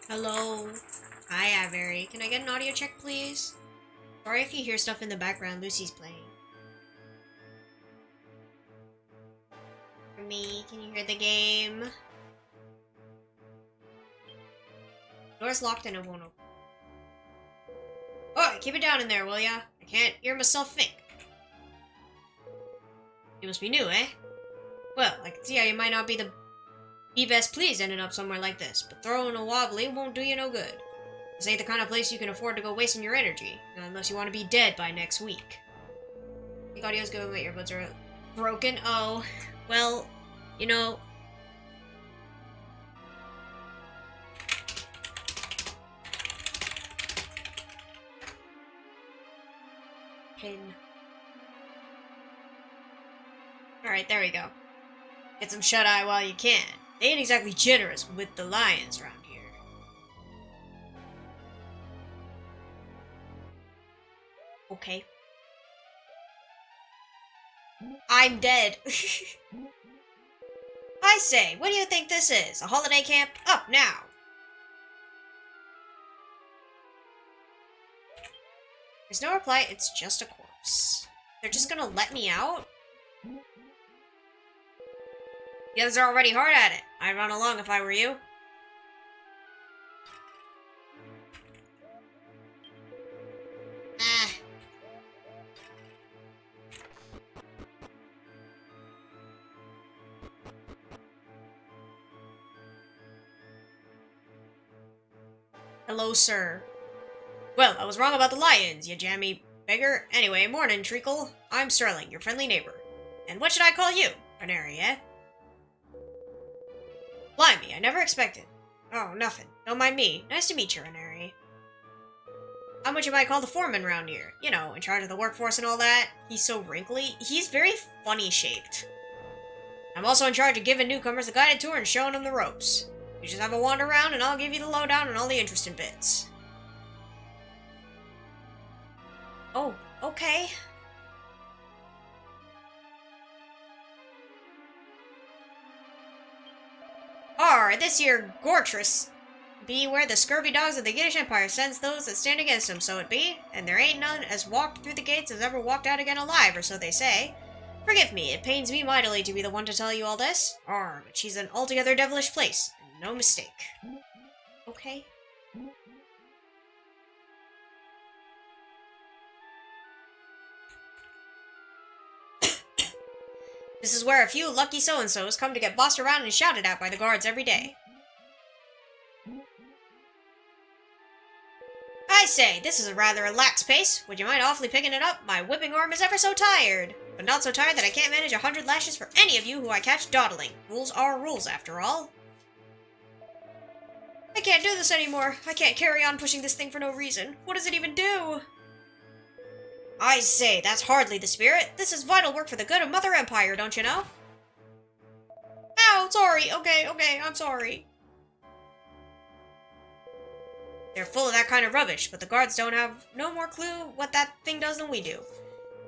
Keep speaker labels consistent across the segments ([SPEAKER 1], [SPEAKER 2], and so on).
[SPEAKER 1] Hello. Hi, Avery. Can I get an audio check, please? Sorry if you hear stuff in the background. Lucy's playing. For me, can you hear the game? Door's locked and it won't open. Oh, keep it down in there, will ya? I can't hear myself think. You must be new, eh? Well, I can see how you might not be best pleased ending up somewhere like this, but throwing a wobbly won't do you no good. This ain't the kind of place you can afford to go wasting your energy, unless you want to be dead by next week. I think audio's good, but earbuds are broken. Oh, well, you know... Pin. Alright, there we go. Get some shut-eye while you can. They ain't exactly generous with the lions around here. Okay. I'm dead. I say, what do you think this is? A holiday camp? Up now! There's no reply, it's just a corpse. They're just gonna let me out? The others are already hard at it. I'd run along if I were you. Ah. Hello, sir. Well, I was wrong about the lions, you jammy beggar. Anyway, morning, Treacle. I'm Sterling, your friendly neighbor. And what should I call you? Canary, eh? Blimey, I never expected. Oh, nothing. Don't mind me. Nice to meet you, Renary. I'm what you might call the foreman round here. You know, in charge of the workforce and all that. He's so wrinkly. He's very funny-shaped. I'm also in charge of giving newcomers a guided tour and showing them the ropes. You just have a wander around and I'll give you the lowdown on all the interesting bits. Oh, okay. This here Gortress be where the scurvy dogs of the Yiddish Empire sends those that stand against them, so it be, and there ain't none as walked through the gates as ever walked out again alive, or so they say. Forgive me, it pains me mightily to be the one to tell you all this. But she's an altogether devilish place, and no mistake. Okay. This is where a few lucky so-and-sos come to get bossed around and shouted at by the guards every day. I say, this is a rather relaxed pace. Would you mind awfully picking it up? My whipping arm is ever so tired. But not so tired that I can't manage 100 lashes for any of you who I catch dawdling. Rules are rules, after all. I can't do this anymore. I can't carry on pushing this thing for no reason. What does it even do? I say, that's hardly the spirit. This is vital work for the good of Mother Empire, don't you know? Ow, sorry. Okay, I'm sorry. They're full of that kind of rubbish, but the guards don't have no more clue what that thing does than we do.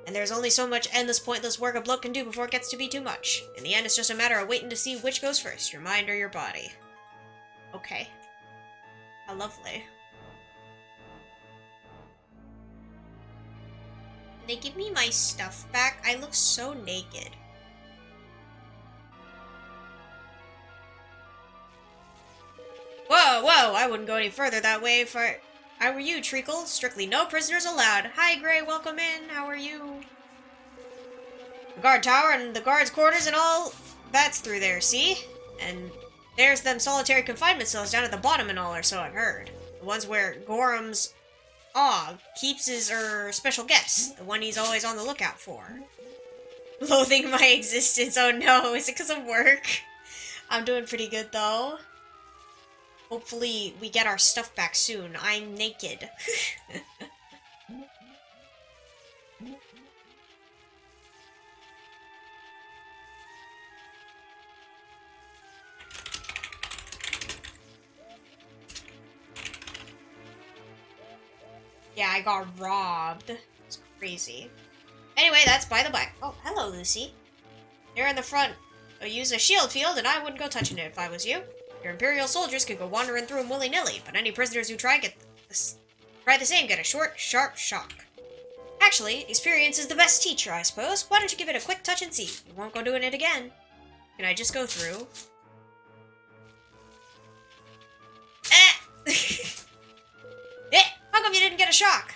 [SPEAKER 1] And there's only so much endless, pointless work a bloke can do before it gets to be too much. In the end, it's just a matter of waiting to see which goes first, your mind or your body. Okay. How lovely. They give me my stuff back. I look so naked. Whoa, I wouldn't go any further that way if I were you, Treacle. Strictly no prisoners allowed. Hi, Gray, welcome in. How are you? The guard tower and the guards' quarters and all, that's through there, see? And there's them solitary confinement cells down at the bottom and all, or so I've heard. The ones where Gorham's keeps his, special guests. The one he's always on the lookout for. Loathing my existence. Oh no, is it because of work? I'm doing pretty good, though. Hopefully, we get our stuff back soon. I'm naked. Yeah, I got robbed. It's crazy. Anyway, that's by the by. Oh, hello, Lucy. You're in the front. Use a shield field, and I wouldn't go touching it if I was you. Your Imperial soldiers could go wandering through them willy-nilly, but any prisoners who try the same get a short, sharp shock. Actually, experience is the best teacher, I suppose. Why don't you give it a quick touch and see? You won't go doing it again. Can I just go through? How come you didn't get a shock?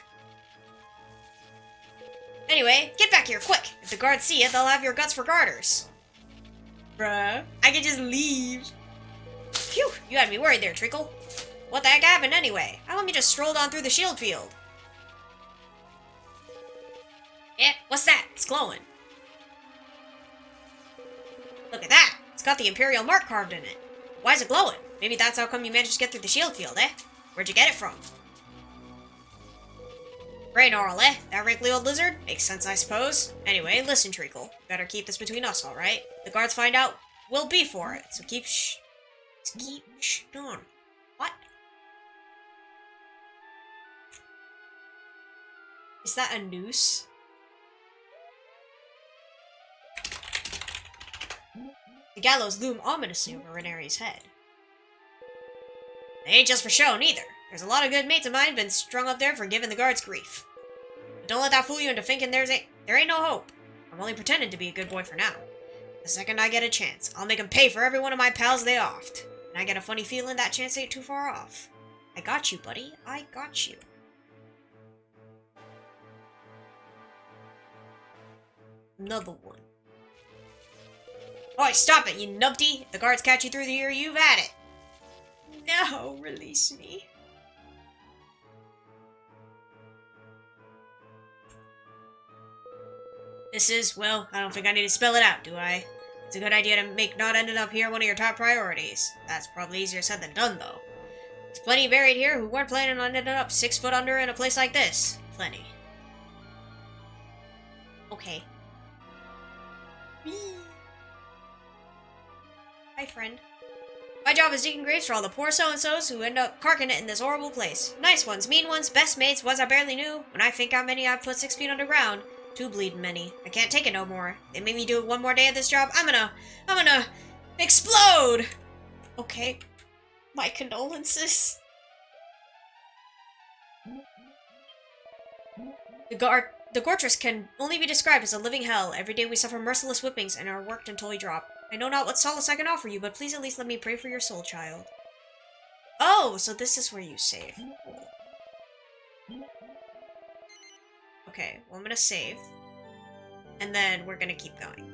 [SPEAKER 1] Anyway, get back here, quick! If the guards see it, they'll have your guts for garters. Bruh, I can just leave. Phew, you had me worried there, Treacle. What the heck happened anyway? How come you just strolled on through the shield field? What's that? It's glowing. Look at that! It's got the Imperial mark carved in it. Why is it glowing? Maybe that's how come you managed to get through the shield field, eh? Where'd you get it from? Greynorl, eh? That wrinkly old lizard? Makes sense, I suppose. Anyway, listen, Treacle. Better keep this between us, alright? The guards find out, we'll be for it, so keep on. What? Is that a noose? The gallows loom ominously over Renari's head. They ain't just for show, neither. There's a lot of good mates of mine been strung up there for giving the guards grief. But don't let that fool you into thinking there ain't no hope. I'm only pretending to be a good boy for now. The second I get a chance, I'll make 'em pay for every one of my pals they offed. And I get a funny feeling that chance ain't too far off. I got you, buddy. I got you. Another one. Oi, stop it, you numpty! If the guards catch you through the ear, you've had it! No, release me. This is, well, I don't think I need to spell it out, do I? It's a good idea to make not ending up here one of your top priorities. That's probably easier said than done, though. There's plenty buried here who weren't planning on ending up 6 foot under in a place like this. Plenty. Okay. Hi, friend. My job is digging graves for all the poor so-and-sos who end up carking it in this horrible place. Nice ones, mean ones, best mates, ones I barely knew. When I think how many I've put 6 feet underground, too bleeding many. I can't take it no more. They made me do it one more day of this job. I'm gonna explode! Okay. My condolences. The Gortress can only be described as a living hell. Every day we suffer merciless whippings and are worked until we drop. I know not what solace I can offer you, but please at least let me pray for your soul, child. Oh, so this is where you save. Cool. Okay, well I'm gonna save. And then we're gonna keep going.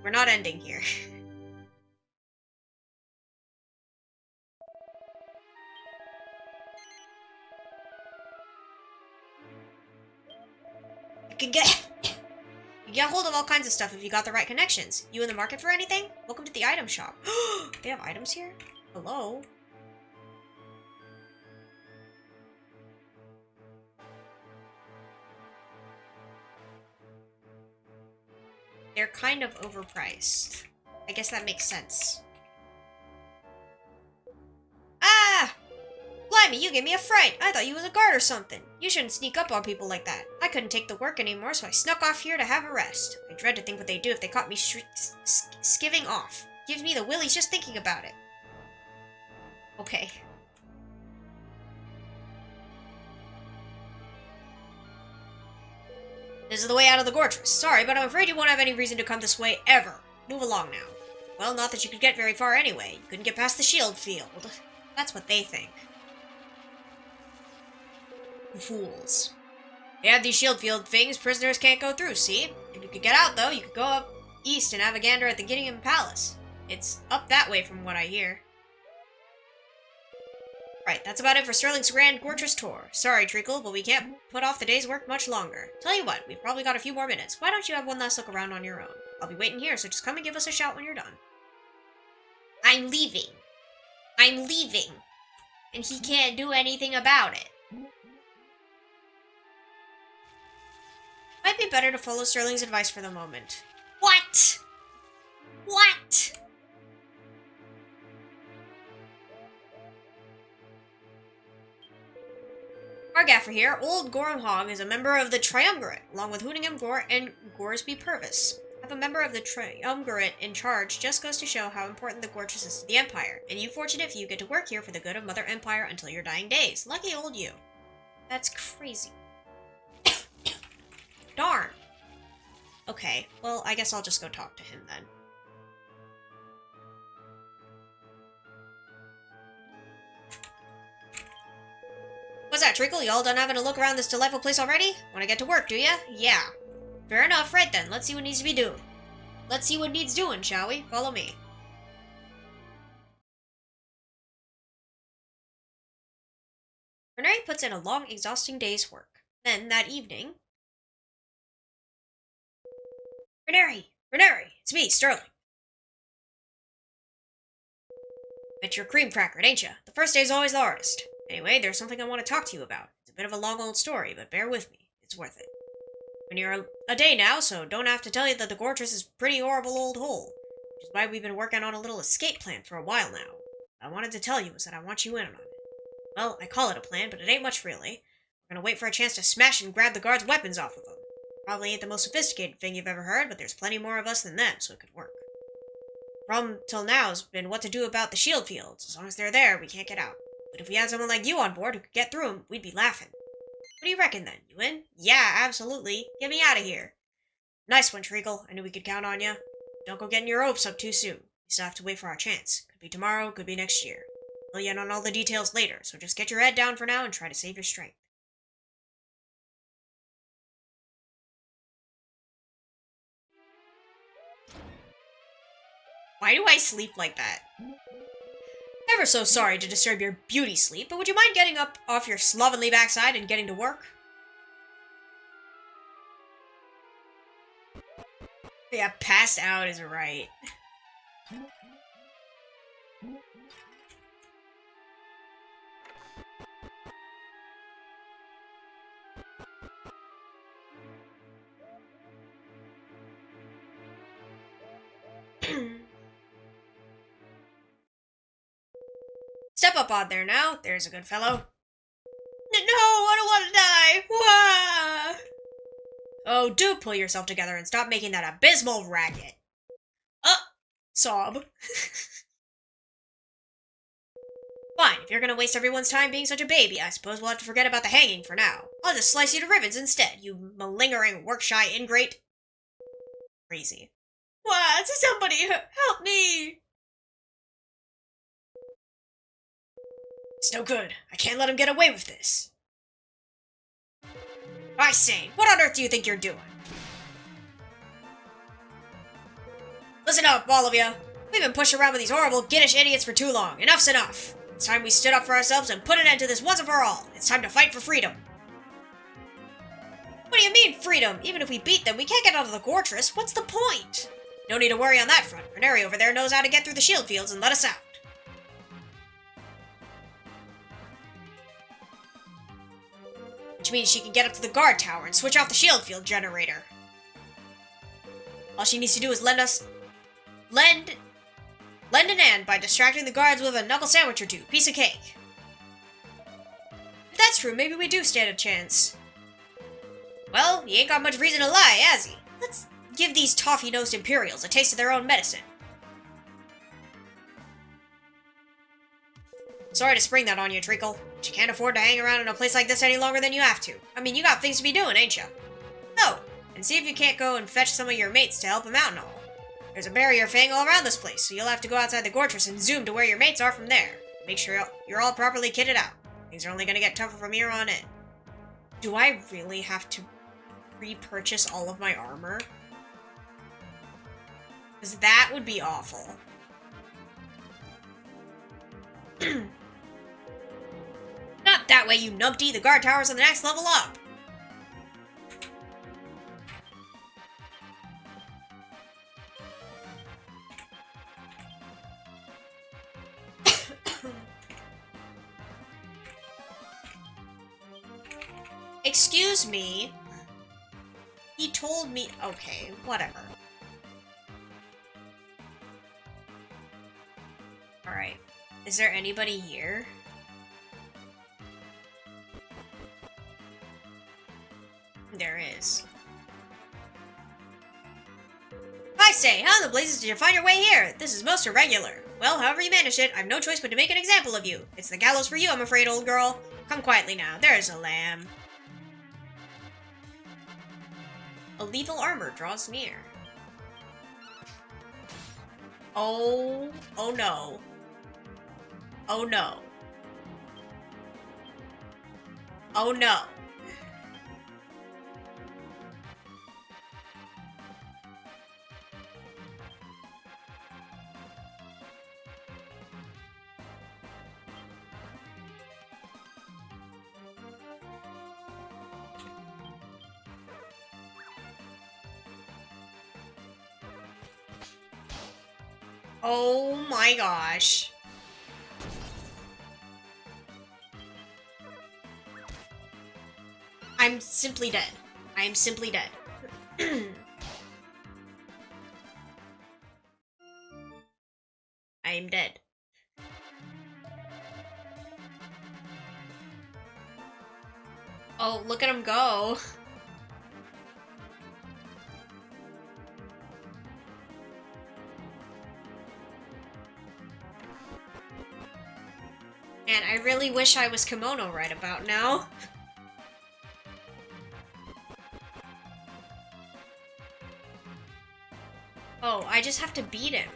[SPEAKER 1] We're not ending here. You get hold of all kinds of stuff if you got the right connections. You in the market for anything? Welcome to the item shop. They have items here? Hello? They're kind of overpriced. I guess that makes sense. Ah! Blimey, you gave me a fright! I thought you was a guard or something. You shouldn't sneak up on people like that. I couldn't take the work anymore, so I snuck off here to have a rest. I dread to think what they'd do if they caught me skiving off. Gives me the willies just thinking about it. Okay. This is the way out of the Gortress. Sorry, but I'm afraid you won't have any reason to come this way ever. Move along now. Well, not that you could get very far anyway. You couldn't get past the shield field. That's what they think. Fools. They have these shield field things prisoners can't go through, see? If you could get out, though, you could go up east and have a gander at the Gideon Palace. It's up that way from what I hear. Right, that's about it for Sterling's Grand Gortress Tour. Sorry, Treacle, but we can't put off the day's work much longer. Tell you what, we've probably got a few more minutes. Why don't you have one last look around on your own? I'll be waiting here, so just come and give us a shout when you're done. I'm leaving. I'm leaving. And he can't do anything about it. Might be better to follow Sterling's advice for the moment. What? What? Our gaffer here, Old Gorham Hogg, is a member of the Triumvirate, along with Hooningham Gore and Goresby Purvis. Have a member of the Triumvirate in charge just goes to show how important the Gortress is to the Empire, and you fortunate few get to work here for the good of Mother Empire until your dying days. Lucky old you. That's crazy. Darn. Okay, well, I guess I'll just go talk to him then. What's that, Treacle? You all done having a look around this delightful place already? Want to get to work, do ya? Yeah. Fair enough, right then. Let's see what needs to be doing. Let's see what needs doing, shall we? Follow me. Renary puts in a long, exhausting day's work. Then, that evening... Renary! Renary! It's me, Sterling. Bet you're a cream cracker, ain't ya? The first day's always the hardest. Anyway, there's something I want to talk to you about. It's a bit of a long old story, but bear with me. It's worth it. Been here a day now, so don't have to tell you that the Gortress is a pretty horrible old hole. Which is why we've been working on a little escape plan for a while now. What I wanted to tell you is that I want you in on it. Well, I call it a plan, but it ain't much really. We're gonna wait for a chance to smash and grab the guards' weapons off of them. Probably ain't the most sophisticated thing you've ever heard, but there's plenty more of us than them, so it could work. The problem till now has been what to do about the shield fields. As long as they're there, we can't get out. But if we had someone like you on board who could get through them, we'd be laughing. What do you reckon then? You in? Yeah, absolutely. Get me out of here. Nice one, Treacle. I knew we could count on you. Don't go getting your hopes up too soon. We still have to wait for our chance. Could be tomorrow, could be next year. Fill you in on all the details later, so just get your head down for now and try to save your strength. Why do I sleep like that? Ever so sorry to disturb your beauty sleep, but would you mind getting up off your slovenly backside and getting to work? Yeah, passed out is right. Step up on there now. There's a good fellow. No, I don't want to die. Wah! Oh, do pull yourself together and stop making that abysmal racket. Sob. Fine, if you're gonna waste everyone's time being such a baby, I suppose we'll have to forget about the hanging for now. I'll just slice you to ribbons instead, you malingering, work-shy ingrate. Crazy. What? Somebody help me! It's no good. I can't let him get away with this. I say, what on earth do you think you're doing? Listen up, all of you. We've been pushed around with these horrible, giddish idiots for too long. Enough's enough. It's time we stood up for ourselves and put an end to this once and for all. It's time to fight for freedom. What do you mean, freedom? Even if we beat them, we can't get out of the Gortress. What's the point? No need to worry on that front. Renary over there knows how to get through the shield fields and let us out. Which means she can get up to the guard tower and switch off the shield field generator. All she needs to do is lend an hand by distracting the guards with a knuckle sandwich or two. Piece of cake. If that's true, maybe we do stand a chance. Well, he ain't got much reason to lie, has he? Let's give these toffee-nosed Imperials a taste of their own medicine. Sorry to spring that on you, Treacle, but you can't afford to hang around in a place like this any longer than you have to. I mean, you got things to be doing, ain't you? Oh, and see if you can't go and fetch some of your mates to help them out and all. There's a barrier fang all around this place, so you'll have to go outside the Gortress and zoom to where your mates are from there. Make sure you're all properly kitted out. Things are only gonna get tougher from here on in. Do I really have to repurchase all of my armor? Because that would be awful. Not that way, you numpty! The guard tower's on the next level up! Excuse me. He told me... Okay, whatever. Alright. Is there anybody here? There is. I say, how in the blazes did you find your way here? This is most irregular. Well, however you managed it, I've no choice but to make an example of you. It's the gallows for you, I'm afraid, old girl. Come quietly now, there's a lamb. A lethal armor draws near. Oh no. Oh no. Oh no. Oh my gosh. I'm simply dead. I am simply dead. I am dead. Oh, look at him go. Man, I really wish I was Kimono right about now. Oh, I just have to beat him.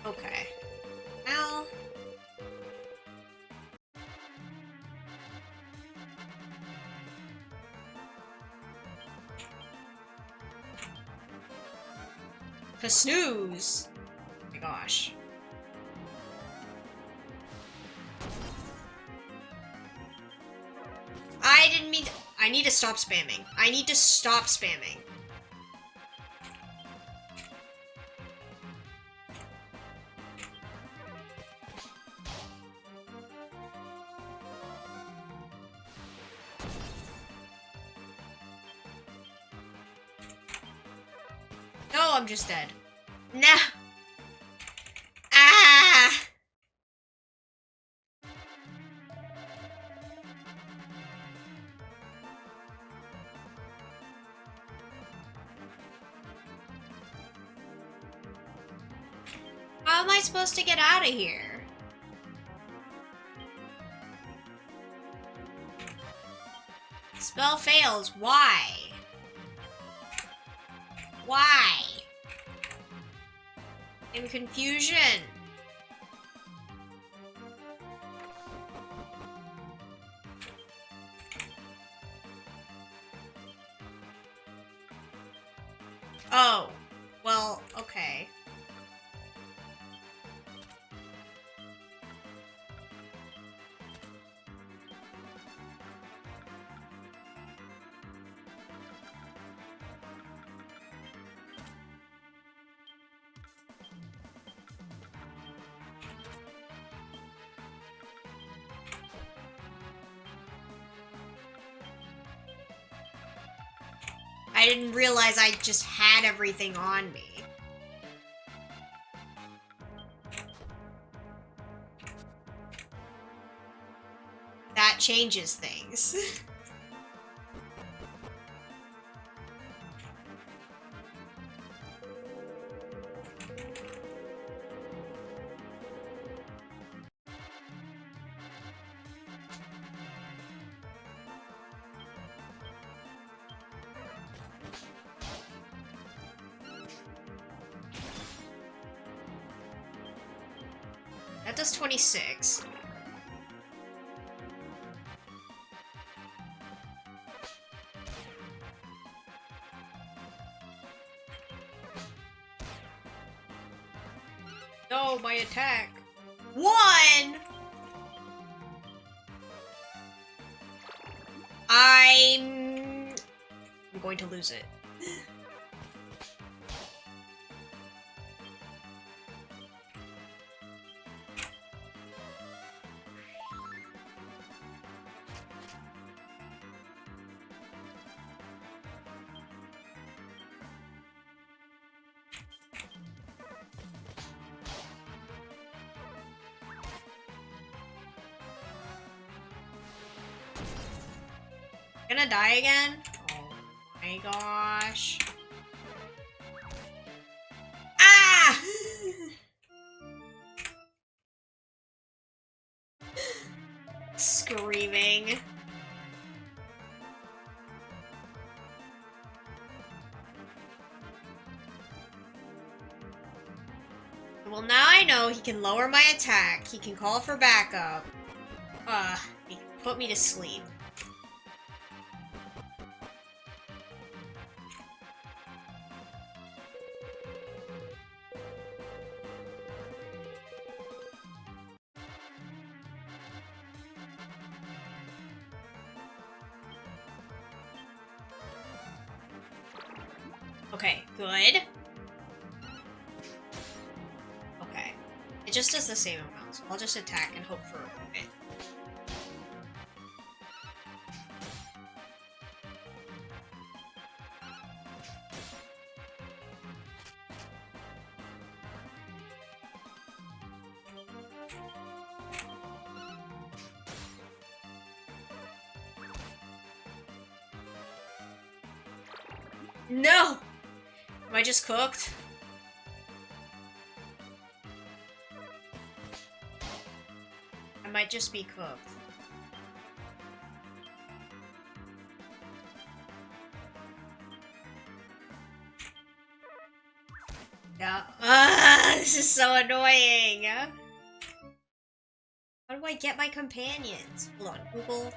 [SPEAKER 1] Okay. Now... Snooze! Oh my gosh. I didn't mean to... I need to stop spamming. I need to stop spamming. No, I'm just dead. Nah. Ah! How am I supposed to get out of here? Spell fails. Why? Why? In confusion. Oh. Well, okay. I didn't realize I just had everything on me. That changes things. That does 26. No, my attack. 1! I'm going to lose it. gonna die again? Oh my gosh. Ah! Screaming. Well, now I know he can lower my attack. He can call for backup. He can put me to sleep. Okay, good. Okay. It just does the same amount, so I'll just attack and hope for a bit. No! Am I just cooked? I might just be cooked. Yeah. This is so annoying! How do I get my companions? Hold on, Google.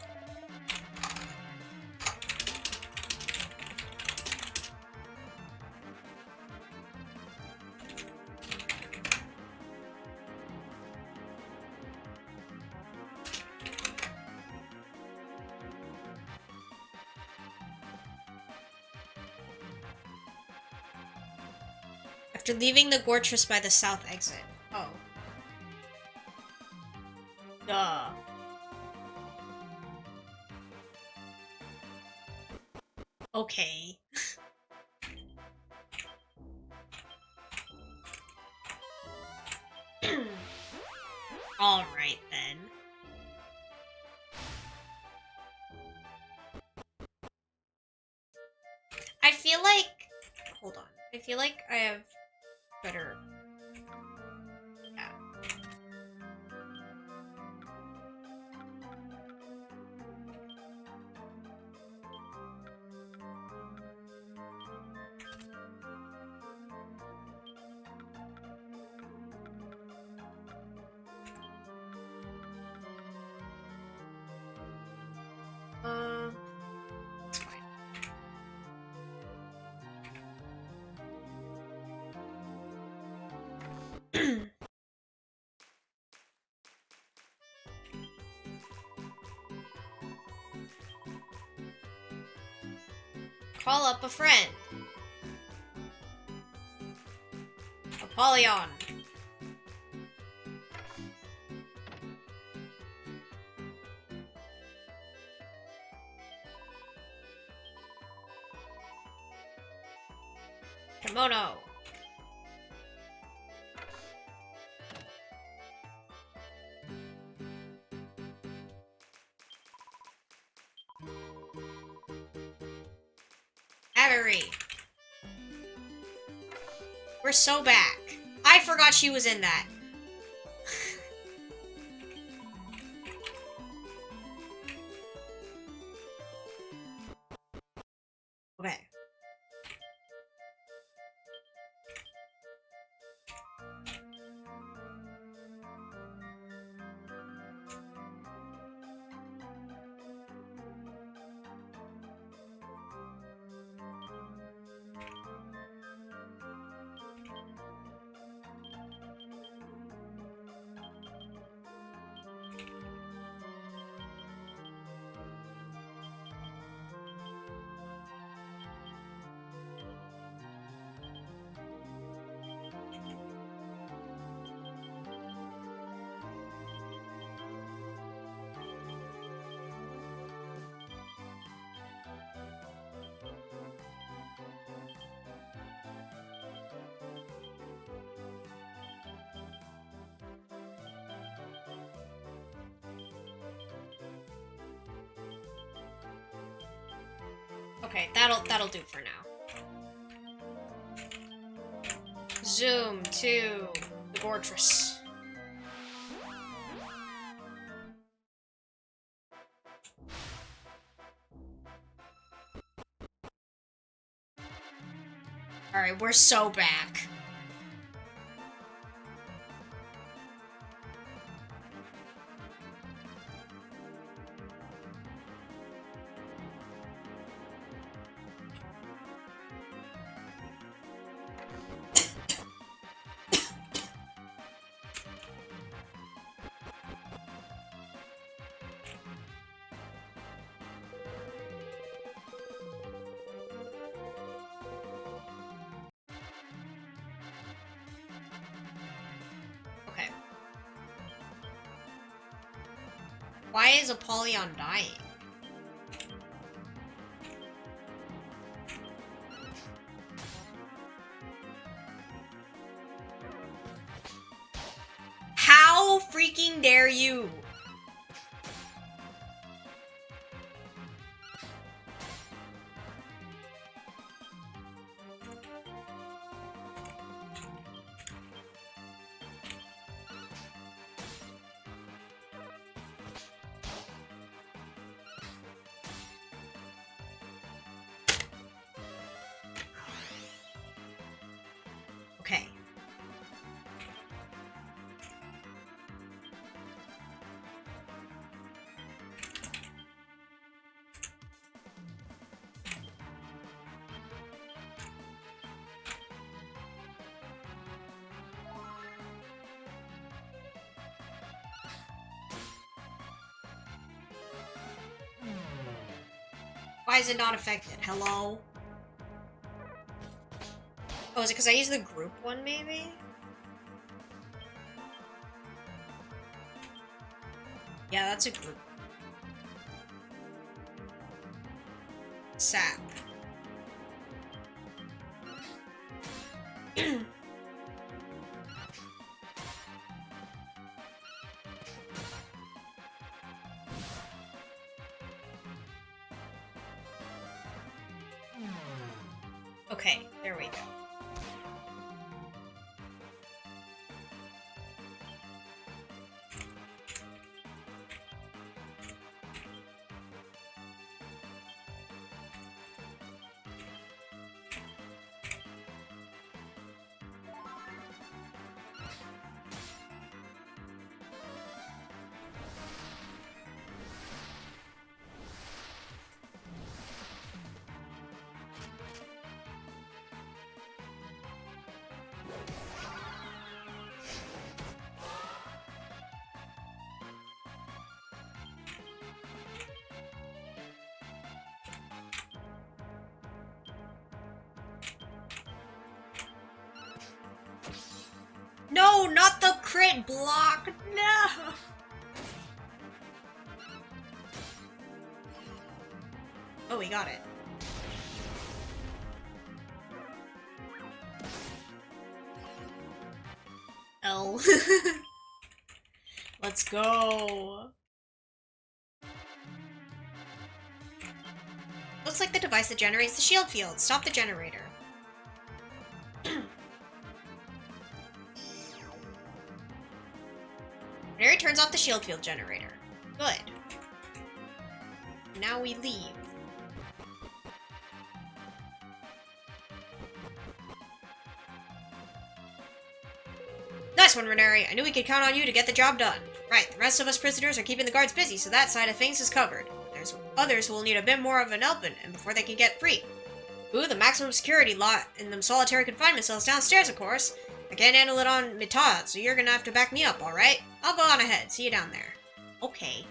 [SPEAKER 1] After leaving the Gortress by the south exit. Oh. Duh. Okay. Alright then. I feel like... Hold on. I feel like I have better... Yeah. It's fine. Call up a friend. Apollyon. Kimono. Avery. We're so back. I forgot she was in that. Okay. Okay, that'll do for now. Zoom to the fortress. Alright, we're so back. Okay. Why is Apollyon dying? How freaking dare you? Okay. Why is it not affected? Hello? Oh, is it because I used the group one, maybe? Yeah, that's a group. Sap. Okay, there we go. No, not the crit block! No! Oh, we got it. L. Let's go. Looks like the device that generates the shield field. Stop the generator. Mary turns off the shield field generator. Good. Now we leave. Nice one, Renary. I knew we could count on you to get the job done. Right, the rest of us prisoners are keeping the guards busy, so that side of things is covered. There's others who will need a bit more of an helping, and before they can get free. Ooh, the maximum security lot in them solitary confinement cells downstairs, of course. I can't handle it on Mitad, so you're gonna have to back me up, alright? I'll go on ahead. See you down there. Okay.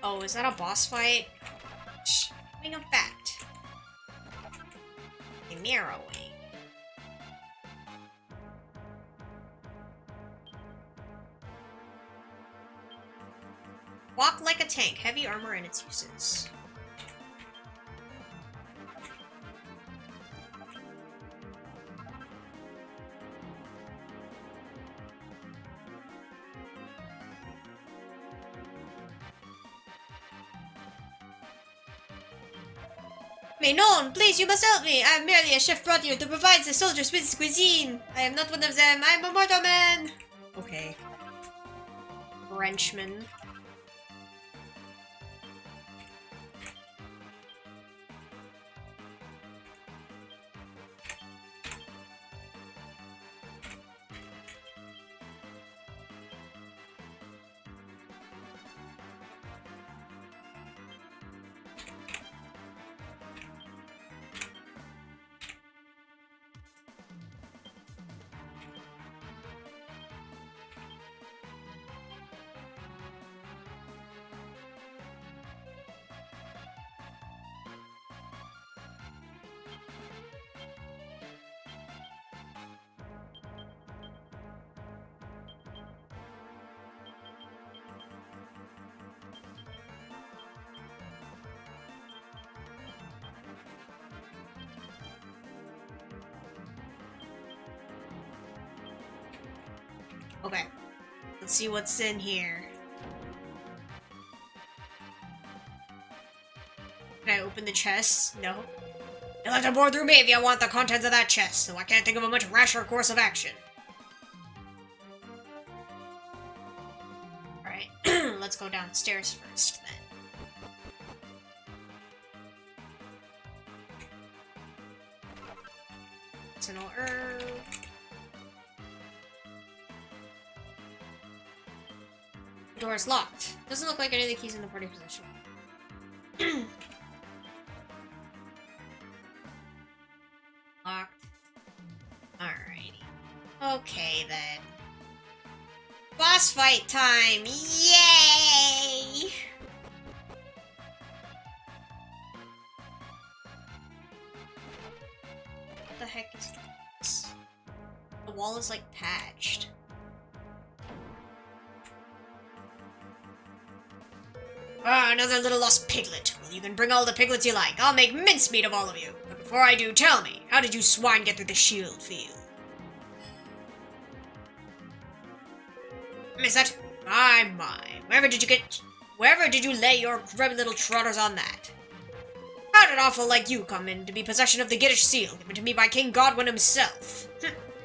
[SPEAKER 1] Oh, is that a boss fight? Shh. Wing of Bat. A mirror wing. Walk like a tank. Heavy armor and its uses. Menon, please, you must help me. I am merely a chef brought here to provide the soldiers with cuisine. I am not one of them. I am a mortal man. Okay. Frenchman. Okay. Let's see what's in here. Can I open the chest? No. You'll have to bore through me if you want the contents of that chest, so I can't think of a much rasher course of action. Alright, let's go downstairs first, then. Medicinal herb. The door is locked. Doesn't look like any of the keys in the party position. Locked. Alrighty. Okay, then. Boss fight time! Yay! What the heck is this? The wall is, like, patched. Ah, another little lost piglet. Well, you can bring all the piglets you like. I'll make mincemeat of all of you. But before I do, tell me, how did you swine get through the shield field? Miss that? My. Wherever did you lay your grubby little trotters on that? How did awful like you come in to be possession of the Giddish seal given to me by King Godwin himself?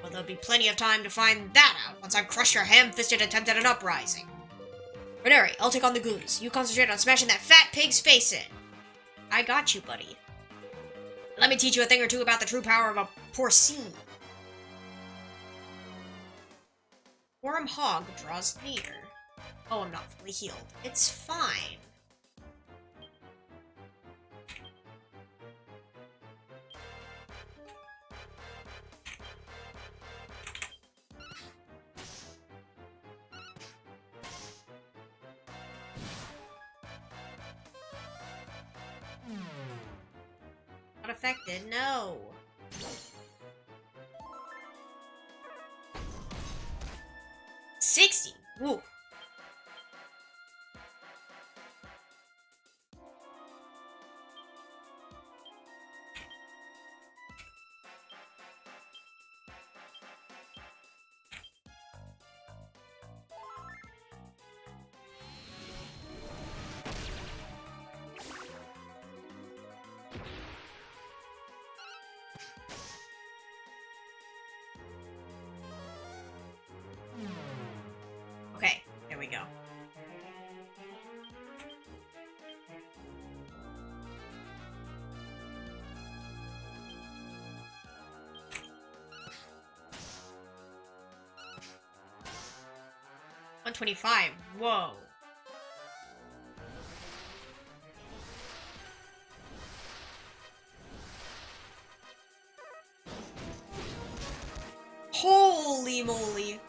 [SPEAKER 1] Well, there'll be plenty of time to find that out once I crush your ham-fisted attempt at an uprising. Renary, I'll take on the goons. You concentrate on smashing that fat pig's face in. I got you, buddy. Let me teach you a thing or two about the true power of a porcine. Worm Hog draws near. Oh, I'm not fully healed. It's fine. Not affected, no. $60. Woo. Okay, there we go. $125. Whoa. Holy moly.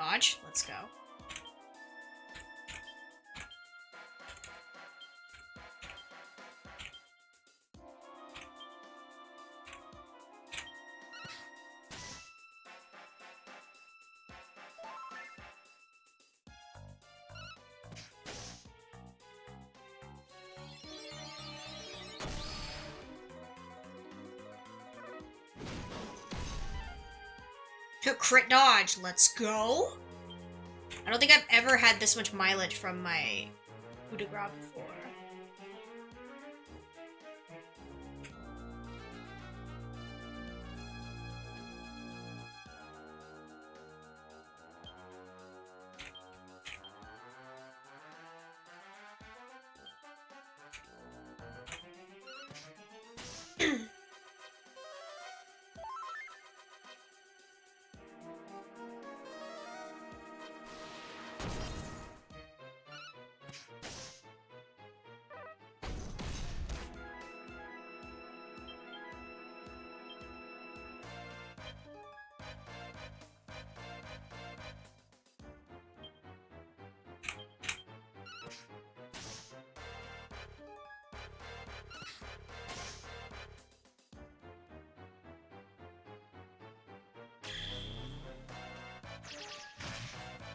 [SPEAKER 1] dodge. Let's go. Crit dodge, let's go. I don't think I've ever had this much mileage from my coup de grace before.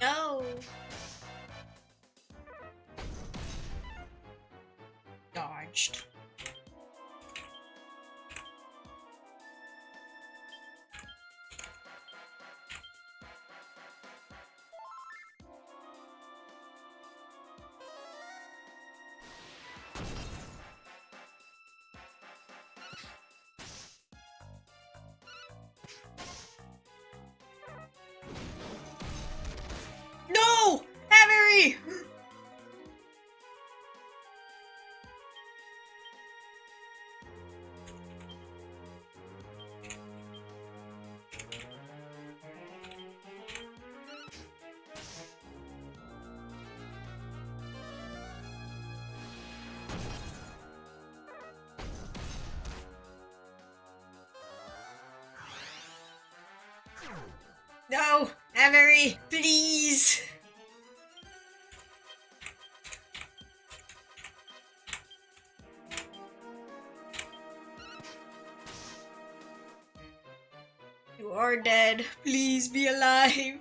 [SPEAKER 1] No. Dodged. No! Avery! No! Avery, please! You are dead. Please be alive.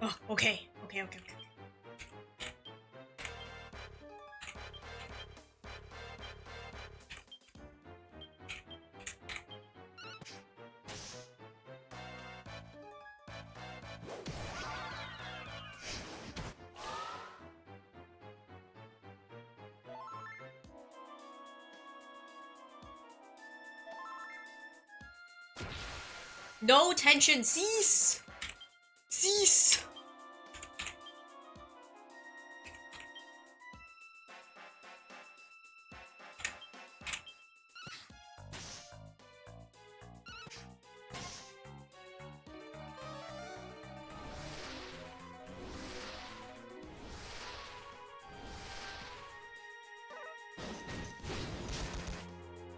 [SPEAKER 1] Oh, okay. Okay. No tension, cease! Cease!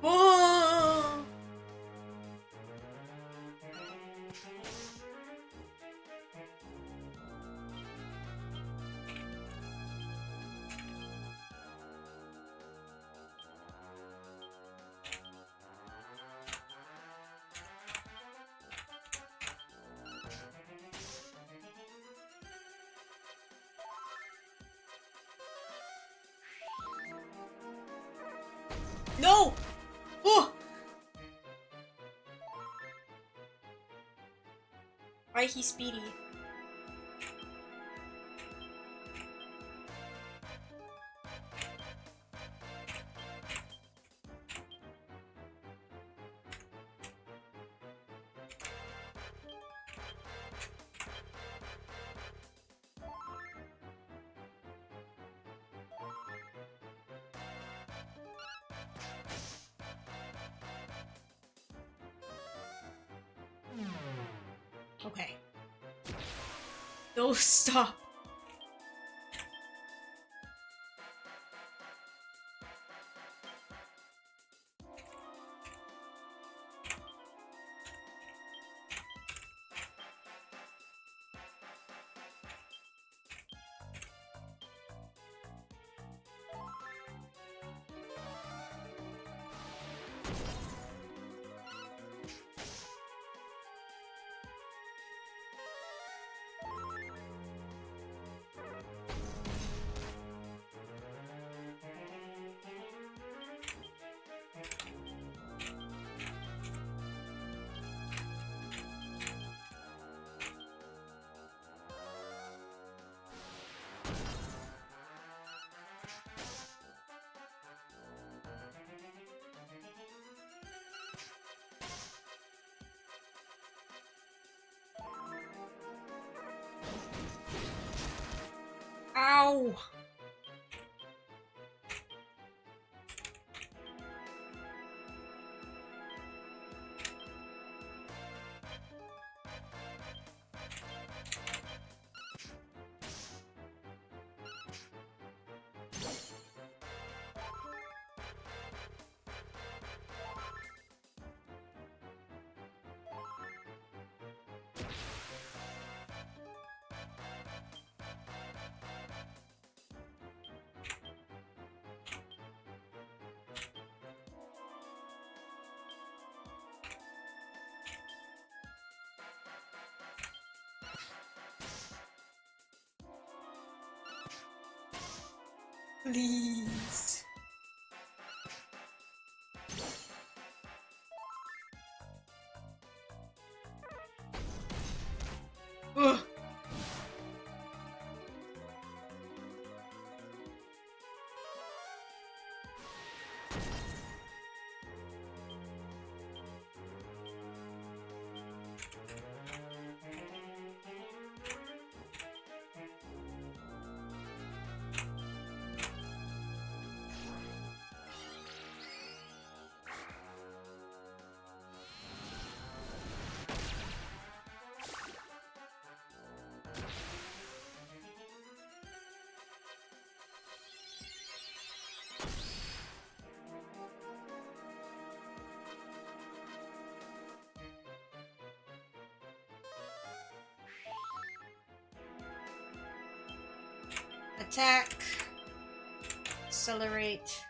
[SPEAKER 1] Oh! No! Oh! Why he speedy? Okay. No, stop. Ow! Please. Ugh. Attack. Accelerate.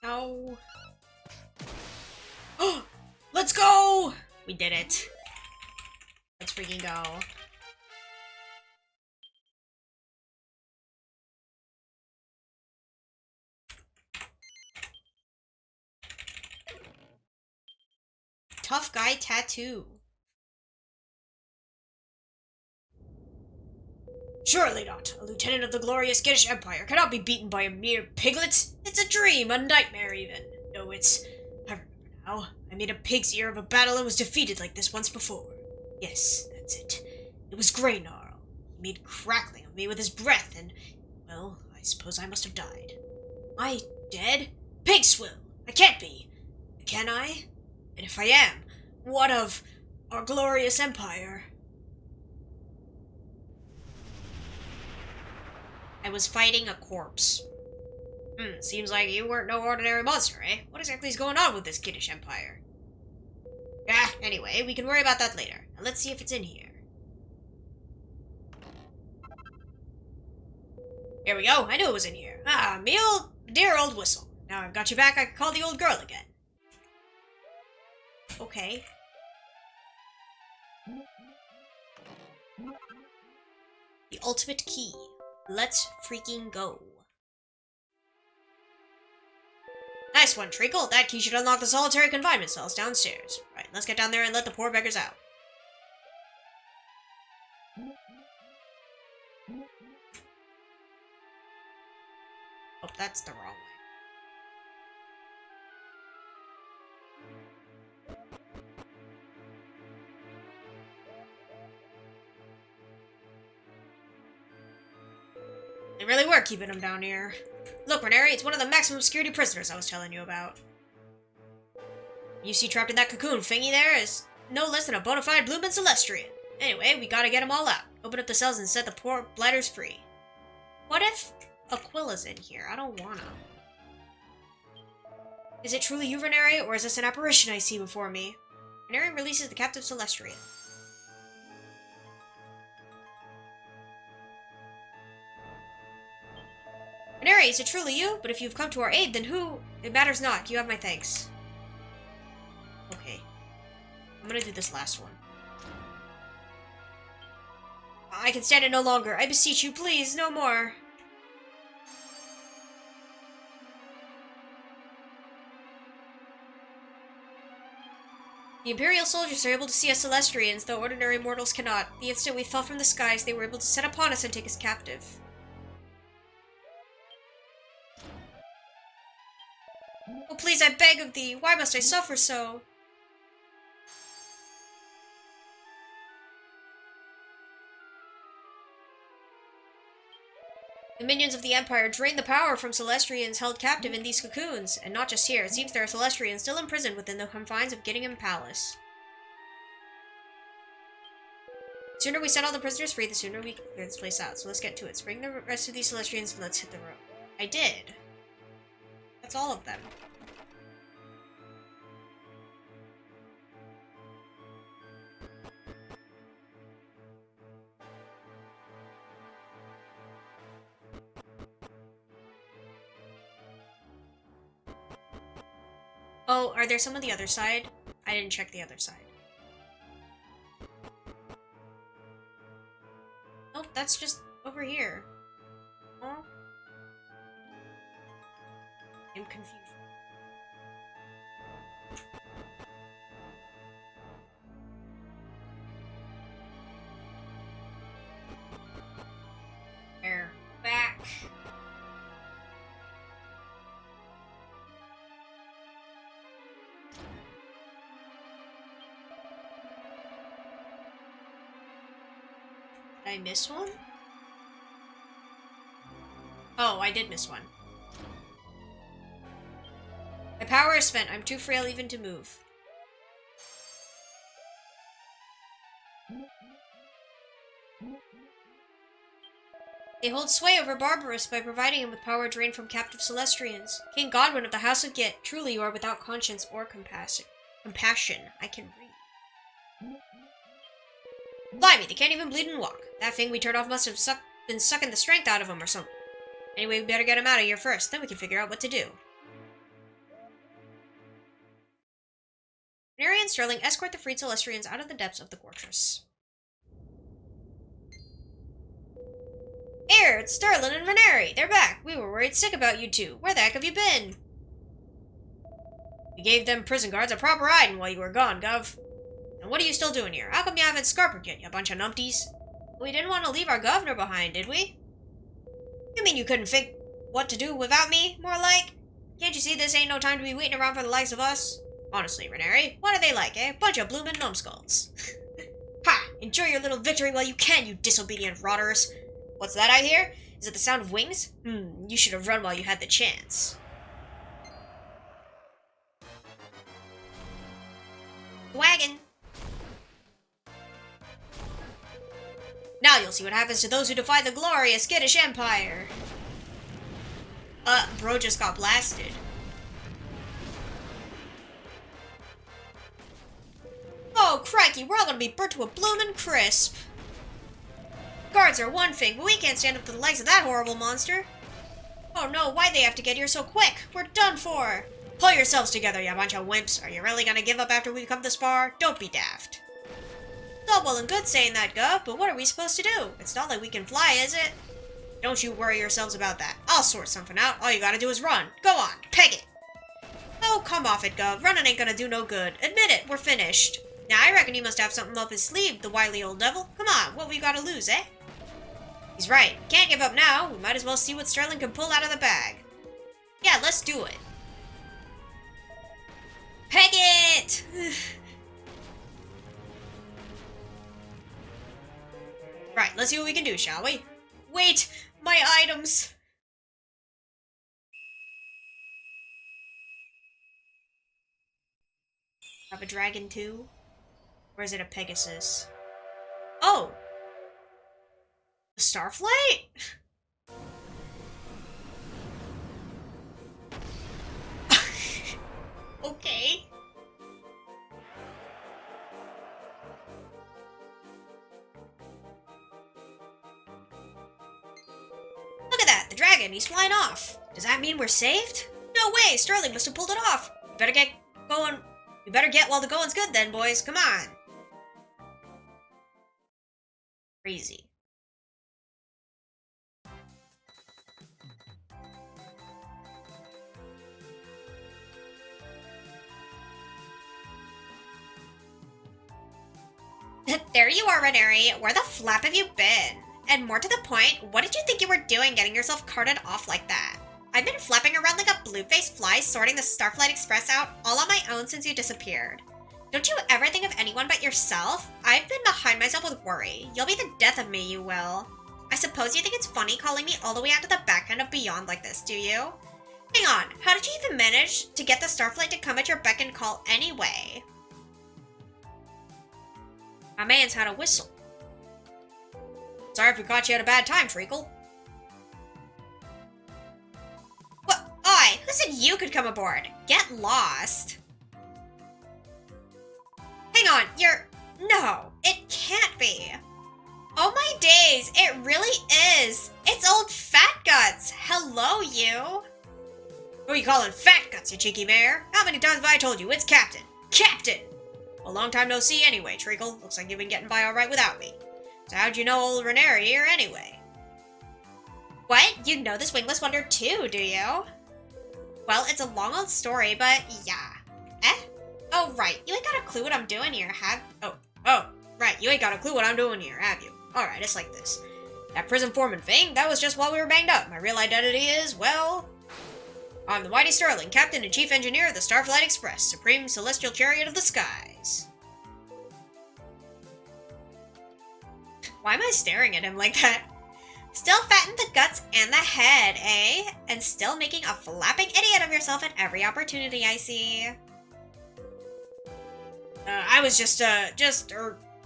[SPEAKER 1] No. Oh, let's go! We did it. Let's freaking go. Tough guy tattoo. Surely not. A lieutenant of the glorious Skittish Empire cannot be beaten by a mere piglet. It's a dream, a nightmare even. No, I remember now. I made a pig's ear of a battle and was defeated like this once before. Yes, that's it. It was Greynarl. He made crackling of me with his breath and, well, I suppose I must have died. Am I dead? Pixsmol! I can't be. Can I? And if I am, what of our glorious empire? I was fighting a corpse. Seems like you weren't no ordinary monster, eh? What exactly is going on with this kiddish empire? Ah, anyway, we can worry about that later. Now let's see if it's in here. Here we go, I knew it was in here. Ah, dear old whistle. Now I've got you back, I can call the old girl again. Okay. The ultimate key. Let's freaking go. Nice one, Treacle. That key should unlock the solitary confinement cells downstairs. Right, let's get down there and let the poor beggars out. Oh, that's the wrong way. They really were keeping him down here. Look, Renary, it's one of the maximum security prisoners I was telling you about. You see trapped in that cocoon thingy there is no less than a bona fide bloomin' Celestrian. Anyway, we gotta get them all out. Open up the cells and set the poor blighters free. What if Aquila's in here? I don't wanna. Is it truly you, Renary, or is this an apparition I see before me? Renary releases the captive Celestria. Veneri, is it truly you? But if you've come to our aid, then who? It matters not. You have my thanks. Okay. I'm gonna do this last one. I can stand it no longer. I beseech you, please, no more. The Imperial soldiers are able to see us Celestrians, though ordinary mortals cannot. The instant we fell from the skies, they were able to set upon us and take us captive. Oh, please, I beg of thee, why must I suffer so? The minions of the Empire drain the power from Celestrians held captive in these cocoons. And not just here, it seems there are Celestrians still imprisoned within the confines of Gittingham Palace. The sooner we set all the prisoners free, the sooner we can clear this place out. So let's get to it. Bring the rest of these Celestrians and let's hit the road. I did. That's all of them. Oh, are there some on the other side? I didn't check the other side. Nope, that's just over here. Oh. I'm confused. There. Back. Did I miss one? Oh, I did miss one. My power is spent. I'm too frail even to move. They hold sway over Barbarous by providing him with power drained from captive Celestrians. King Godwin of the House of Git, truly you are without conscience or compassion. I can read. Blimey, they can't even bleed and walk. That thing we turned off must have been sucking the strength out of them or something. Anyway, we better get him out of here first, then we can figure out what to do. Veneri and Sterling escort the freed Celestrians out of the depths of the fortress. Here, it's Sterling and Veneri. They're back. We were worried sick about you two. Where the heck have you been? We gave them prison guards a proper hiding while you were gone, Gov. And what are you still doing here? How come you haven't scarpered yet, you bunch of numpties? We didn't want to leave our governor behind, did we? You mean you couldn't think what to do without me, more like? Can't you see this ain't no time to be waiting around for the likes of us? Honestly, Veneri, what are they like, eh? Bunch of bloomin' numbskulls. Ha! Enjoy your little victory while you can, you disobedient rotters. What's that I hear? Is it the sound of wings? You should have run while you had the chance. Wagon! Now you'll see what happens to those who defy the glorious Gittish Empire. Bro just got blasted. Oh, crikey, we're all gonna be burnt to a bloomin' crisp. Guards are one thing, but we can't stand up to the likes of that horrible monster. Oh no, why'd they have to get here so quick? We're done for. Pull yourselves together, you bunch of wimps. Are you really gonna give up after we come this far? Don't be daft. It's all well and good saying that, Gov, but what are we supposed to do? It's not like we can fly, is it? Don't you worry yourselves about that. I'll sort something out. All you gotta do is run. Go on, peg it. Oh, come off it, Gov. Running ain't gonna do no good. Admit it, we're finished. Now, I reckon he must have something up his sleeve, the wily old devil. Come on, what we gotta lose, eh? He's right. Can't give up now. We might as well see what Sterling can pull out of the bag. Yeah, let's do it. Peg it! Right, let's see what we can do, shall we? Wait! My items! Have a dragon too? Or is it a Pegasus? Oh! A Starflight? Okay. Look at that! the dragon! He's flying off! Does that mean we're saved? No way! Sterling must have pulled it off! We better get going. We better get while the going's good then, boys. Come on! Crazy. There you are, Renary. Where the flap have you been? And more to the point, what did you think you were doing getting yourself carted off like that? I've been flapping around like a blue-faced fly sorting the Starflight Express out all on my own since you disappeared. Don't you ever think of anyone but yourself? I've been behind myself with worry. You'll be the death of me, you will. I suppose you think it's funny calling me all the way out to the back end of Beyond like this, do you? Hang on, how did you even manage to get the Starflight to come at your beck and call anyway? My man's had a whistle. Sorry if we caught you at a bad time, Treacle. What? Oi, who said you could come aboard? Get lost. Hang on, No, it can't be. Oh my days, it really is. It's old Fat Guts. Hello, you. Who are you calling Fat Guts, you cheeky mare? How many times have I told you it's Captain? Captain! A long time no see anyway, Treacle. Looks like you've been getting by alright without me. So how'd you know old Renary here anyway? What? You know this wingless wonder too, do you? Well, it's a long old story, but yeah. Eh? Oh, right. You ain't got a clue what I'm doing here, right. You ain't got a clue what I'm doing here, have you? Alright, it's like this. That prison foreman thing, that was just while we were banged up. My real identity is, well... I'm the Whitey Sterling, Captain and Chief Engineer of the Starflight Express, Supreme Celestial Chariot of the Skies. Why am I staring at him like that? Still fat in the guts and the head, eh? And still making a flapping idiot of yourself at every opportunity I see. I was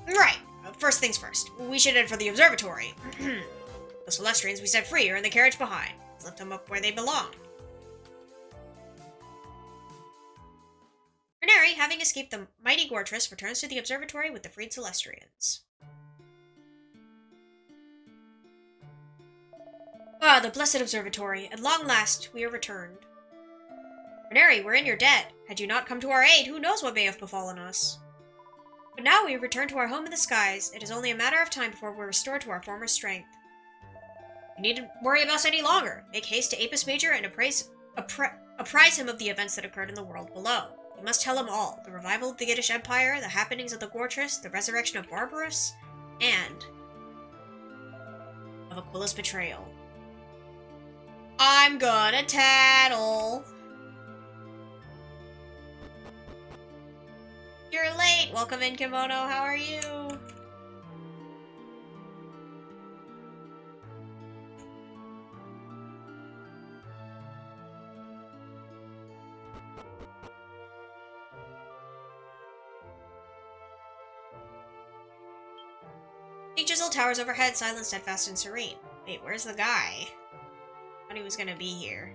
[SPEAKER 1] right. First things first. We should head for the Observatory. The Celestrians we set free are in the carriage behind. Let's lift them up where they belong. Renary, having escaped the mighty Gortress, returns to the Observatory with the freed Celestrians. Ah, the blessed Observatory. At long last, we are returned. Renary, we're in your debt. Had you not come to our aid, who knows what may have befallen us? But now we return to our home in the skies. It is only a matter of time before we're restored to our former strength. You needn't worry about us any longer. Make haste to Apis Major and apprise him of the events that occurred in the world below. You must tell him all. The revival of the Giddish Empire, the happenings of the Gortress, the resurrection of Barbarous, and of Aquila's betrayal. I'm gonna tattle. You're late. Welcome in, Kimono. How are you? Big Jizzle towers overhead, silent, steadfast, and serene. Wait, where's the guy? I thought he was gonna be here.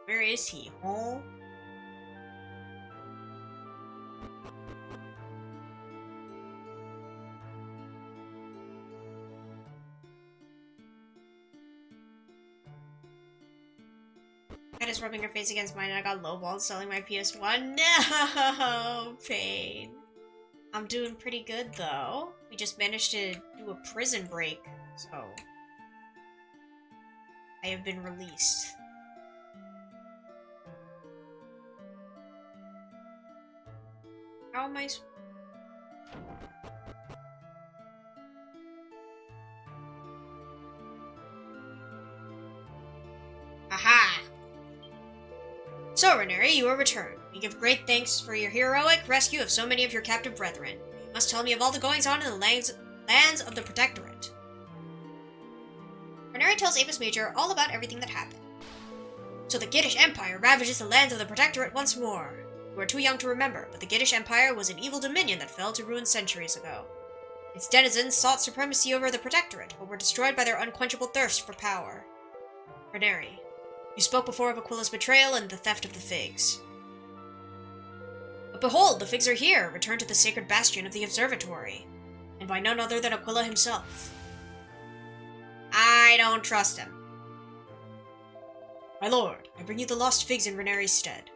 [SPEAKER 1] Where is he? Oh. Cat is rubbing her face against mine and I got lowballed selling my PS1. No! Pain. I'm doing pretty good though. We just managed to do a prison break, so... I have been released. How am I... Aha! So, Renary, you are returned. We give great thanks for your heroic rescue of so many of your captive brethren. You must tell me of all the goings-on in the lands of the Protectorate. Renary tells Apis Major all about everything that happened. So the Giddish Empire ravages the lands of the Protectorate once more. You are too young to remember, but the Giddish Empire was an evil dominion that fell to ruin centuries ago. Its denizens sought supremacy over the Protectorate, but were destroyed by their unquenchable thirst for power. Reneri, you spoke before of Aquila's betrayal and the theft of the figs. But behold, the figs are here, returned to the sacred bastion of the Observatory, and by none other than Aquila himself. I don't trust him. My lord, I bring you the lost figs in Reneri's stead.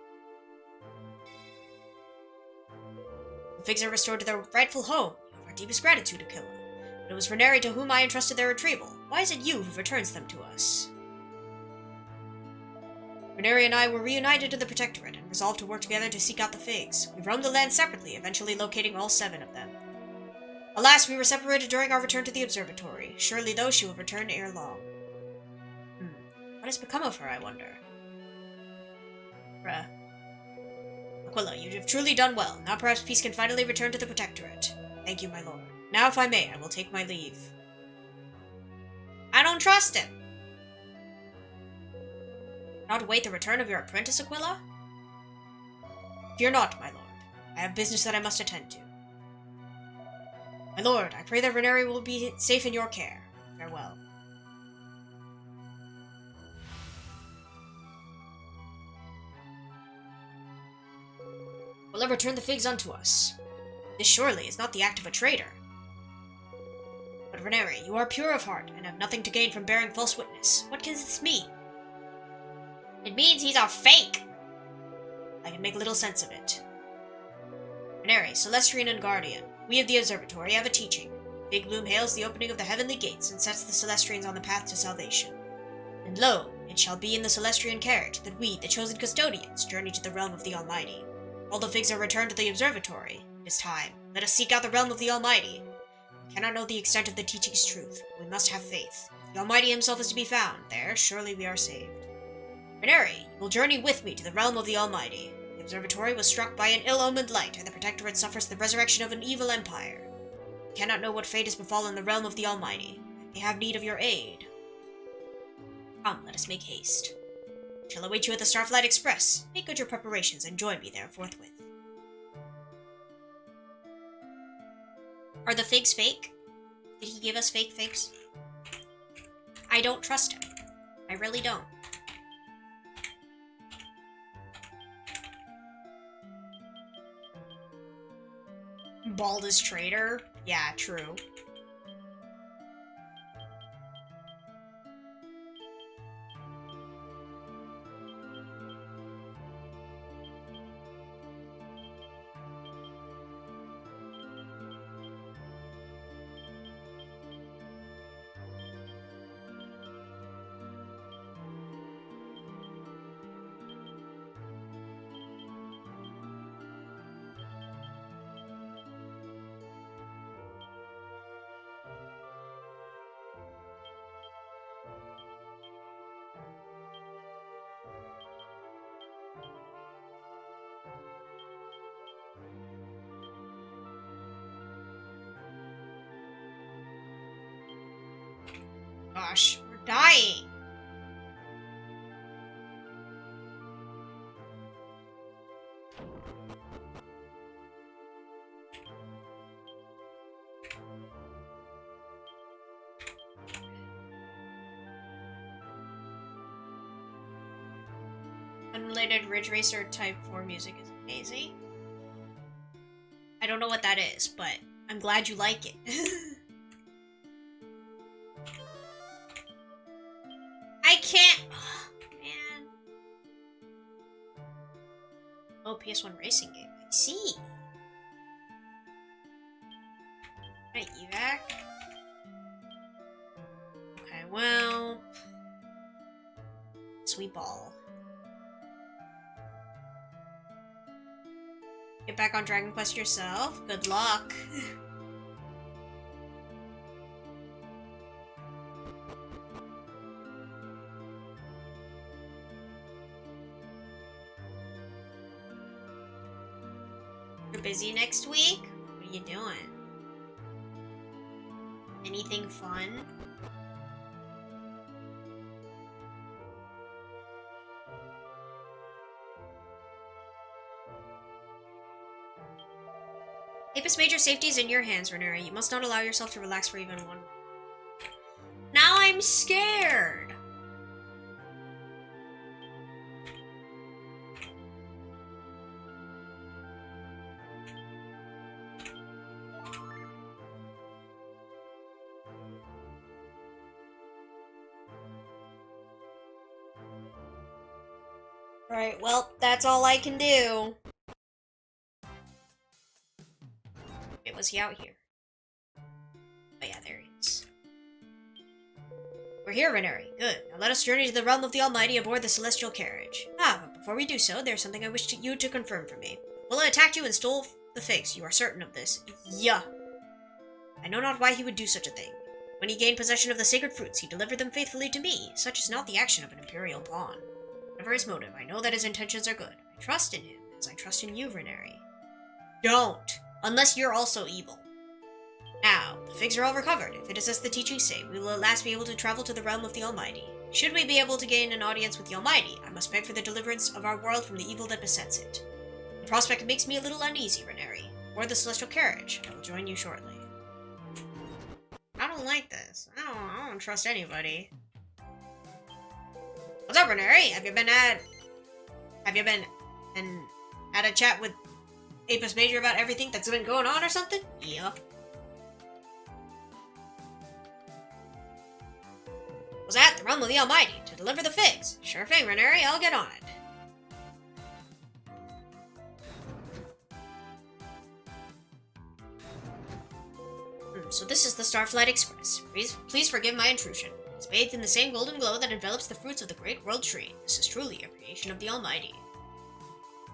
[SPEAKER 1] The figs are restored to their rightful home. You have our deepest gratitude, Aquila. But it was Reneri to whom I entrusted their retrieval. Why is it you who returns them to us? Reneri and I were reunited in the Protectorate and resolved to work together to seek out the figs. We roamed the land separately, eventually locating all 7 of them. Alas, we were separated during our return to the Observatory. Surely, though, she will return ere long. What has become of her, I wonder? Aquila, you have truly done well. Now perhaps peace can finally return to the Protectorate. Thank you, my lord. Now, if I may, I will take my leave. I don't trust him. Not await the return of your apprentice, Aquila? Fear not, my lord. I have business that I must attend to. My lord, I pray that Reneri will be safe in your care. Farewell. Will ever return the figs unto us? This surely is not the act of a traitor. But Reneri, you are pure of heart, and have nothing to gain from bearing false witness. What can this mean? It means he's a fake! I can make little sense of it. Reneri, Celestrian and Guardian, we of the Observatory have a teaching. Big Bloom hails the opening of the heavenly gates and sets the Celestrians on the path to salvation. And lo, it shall be in the Celestrian carriage that we, the chosen custodians, journey to the realm of the Almighty. All the figs are returned to the Observatory. It is time. Let us seek out the realm of the Almighty. We cannot know the extent of the teaching's truth, but we must have faith. If the Almighty himself is to be found, there surely we are saved. Reneri, you will journey with me to the realm of the Almighty. The Observatory was struck by an ill-omened light, and the Protectorate suffers the resurrection of an evil empire. We cannot know what fate has befallen the realm of the Almighty. We have need of your aid. Come, let us make haste. I shall await you at the Starflight Express. Make good your preparations and join me there forthwith. Are the figs fake? Did he give us fake figs? I don't trust him. I really don't. Baldus traitor? Yeah, true. Gosh, we're dying. Unrelated Ridge Racer Type 4 music is amazing. I don't know what that is, but I'm glad you like it. I can't. Oh, man. Oh, PS1 racing game. I see. Right, evac. Okay, well. Sweet ball. Get back on Dragon Quest yourself. Good luck. You're busy next week? What are you doing? Anything fun? Apis Major's safety is in your hands, Reneri. You must not allow yourself to relax for even one. Now I'm scared! Right, well, that's all I can do. Wait, was he out here? Oh yeah, there he is. We're here, Reneri. Good. Now let us journey to the realm of the Almighty aboard the celestial carriage. But before we do so, there's something I wish you to confirm for me. Bulla attacked you and stole the figs. You are certain of this? Yeah. I know not why he would do such a thing. When he gained possession of the sacred fruits, he delivered them faithfully to me. Such is not the action of an imperial pawn. Whatever his motive, I know that his intentions are good. I trust in him, as I trust in you, Reneri. Don't! Unless you're also evil. Now, the figs are all recovered. If it is as the teachings say, we will at last be able to travel to the realm of the Almighty. Should we be able to gain an audience with the Almighty, I must beg for the deliverance of our world from the evil that besets it. The prospect makes me a little uneasy, Reneri. Aboard the celestial carriage. I will join you shortly. I don't like this. I don't trust anybody. What's up, Reneri? Have you been at a chat with Apis Major about everything that's been going on or something? Yep. Was at the realm of the Almighty to deliver the figs. Sure thing, Reneri. I'll get on it. So this is the Starflight Express. Please forgive my intrusion. It's bathed in the same golden glow that envelops the fruits of the great world tree. This is truly a creation of the Almighty.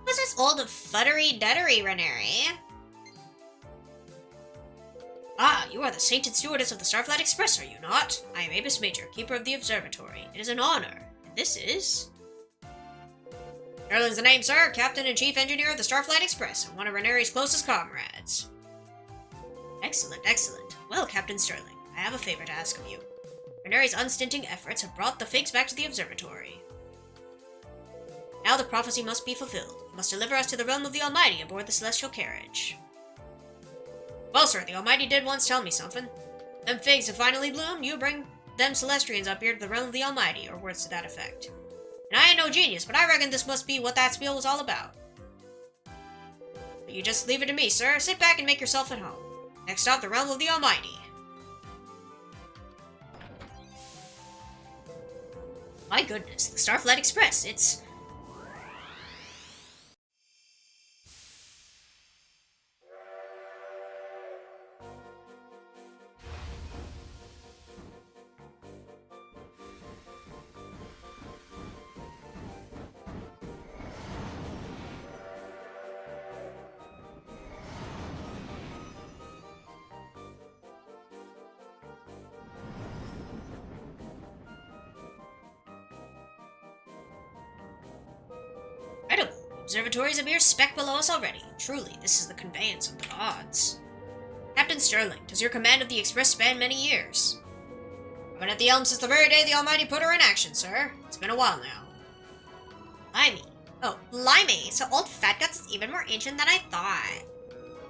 [SPEAKER 1] What's this old futtery-duttery, Reneri? Ah, you are the sainted stewardess of the Starflight Express, are you not? I am Apis Major, keeper of the Observatory. It is an honor. And this is... Sterling's the name, sir. Captain and Chief Engineer of the Starflight Express, and one of Reneri's closest comrades. Excellent, excellent. Well, Captain Sterling, I have a favor to ask of you. Reneri's unstinting efforts have brought the figs back to the Observatory. Now the prophecy must be fulfilled. You must deliver us to the realm of the Almighty aboard the celestial carriage. Well, sir, the Almighty did once tell me something. Them figs have finally bloomed, you bring them Celestrians up here to the realm of the Almighty, or words to that effect. And I ain't no genius, but I reckon this must be what that spiel was all about. But you just leave it to me, sir. Sit back and make yourself at home. Next stop, the realm of the Almighty. My goodness, the Starflight Express, it's... Observatory is a mere speck below us already. Truly, this is the conveyance of the gods. Captain Sterling, does your command of the Express span many years? I've been at the helm since the very day the Almighty put her in action, sir. It's been a while now. Blimey. Oh, blimey. So old Fat Guts is even more ancient than I thought.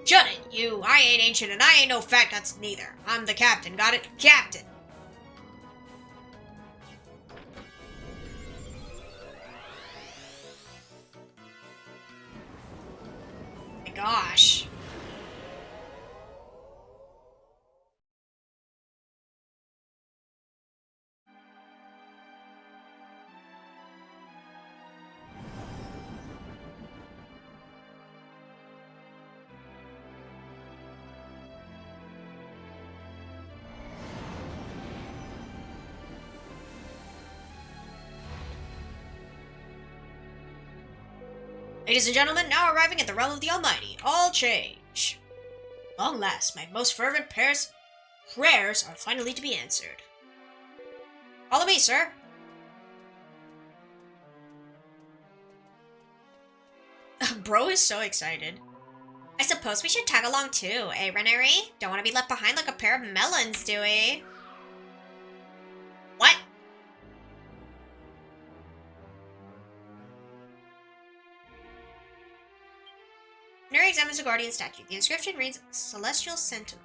[SPEAKER 1] Shut it, you. I ain't ancient and I ain't no Fat Guts neither. I'm the captain, got it? Captain. Gosh. Ladies and gentlemen, now arriving at the realm of the Almighty, all change. Long last, my most fervent prayers are finally to be answered. Follow me, sir. Bro is so excited. I suppose we should tag along too, eh, Reneri? Don't want to be left behind like a pair of melons, do we? What? Reneri Gray examines the guardian statue. The inscription reads, Celestial Sentinel.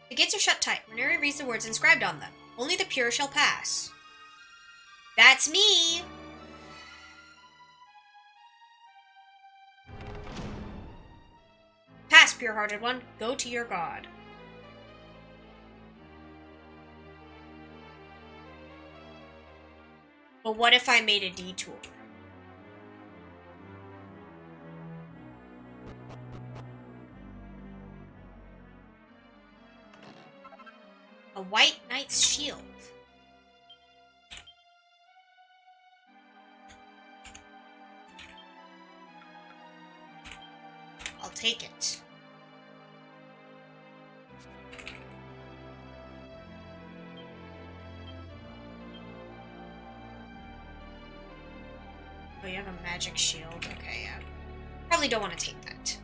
[SPEAKER 1] The gates are shut tight. Renuri reads the words inscribed on them. Only the pure shall pass. That's me! Pass, pure-hearted one. Go to your god. But what if I made a detour? A white knight's shield. I'll take it. Oh, you have a magic shield. Okay, yeah. Probably don't want to take that.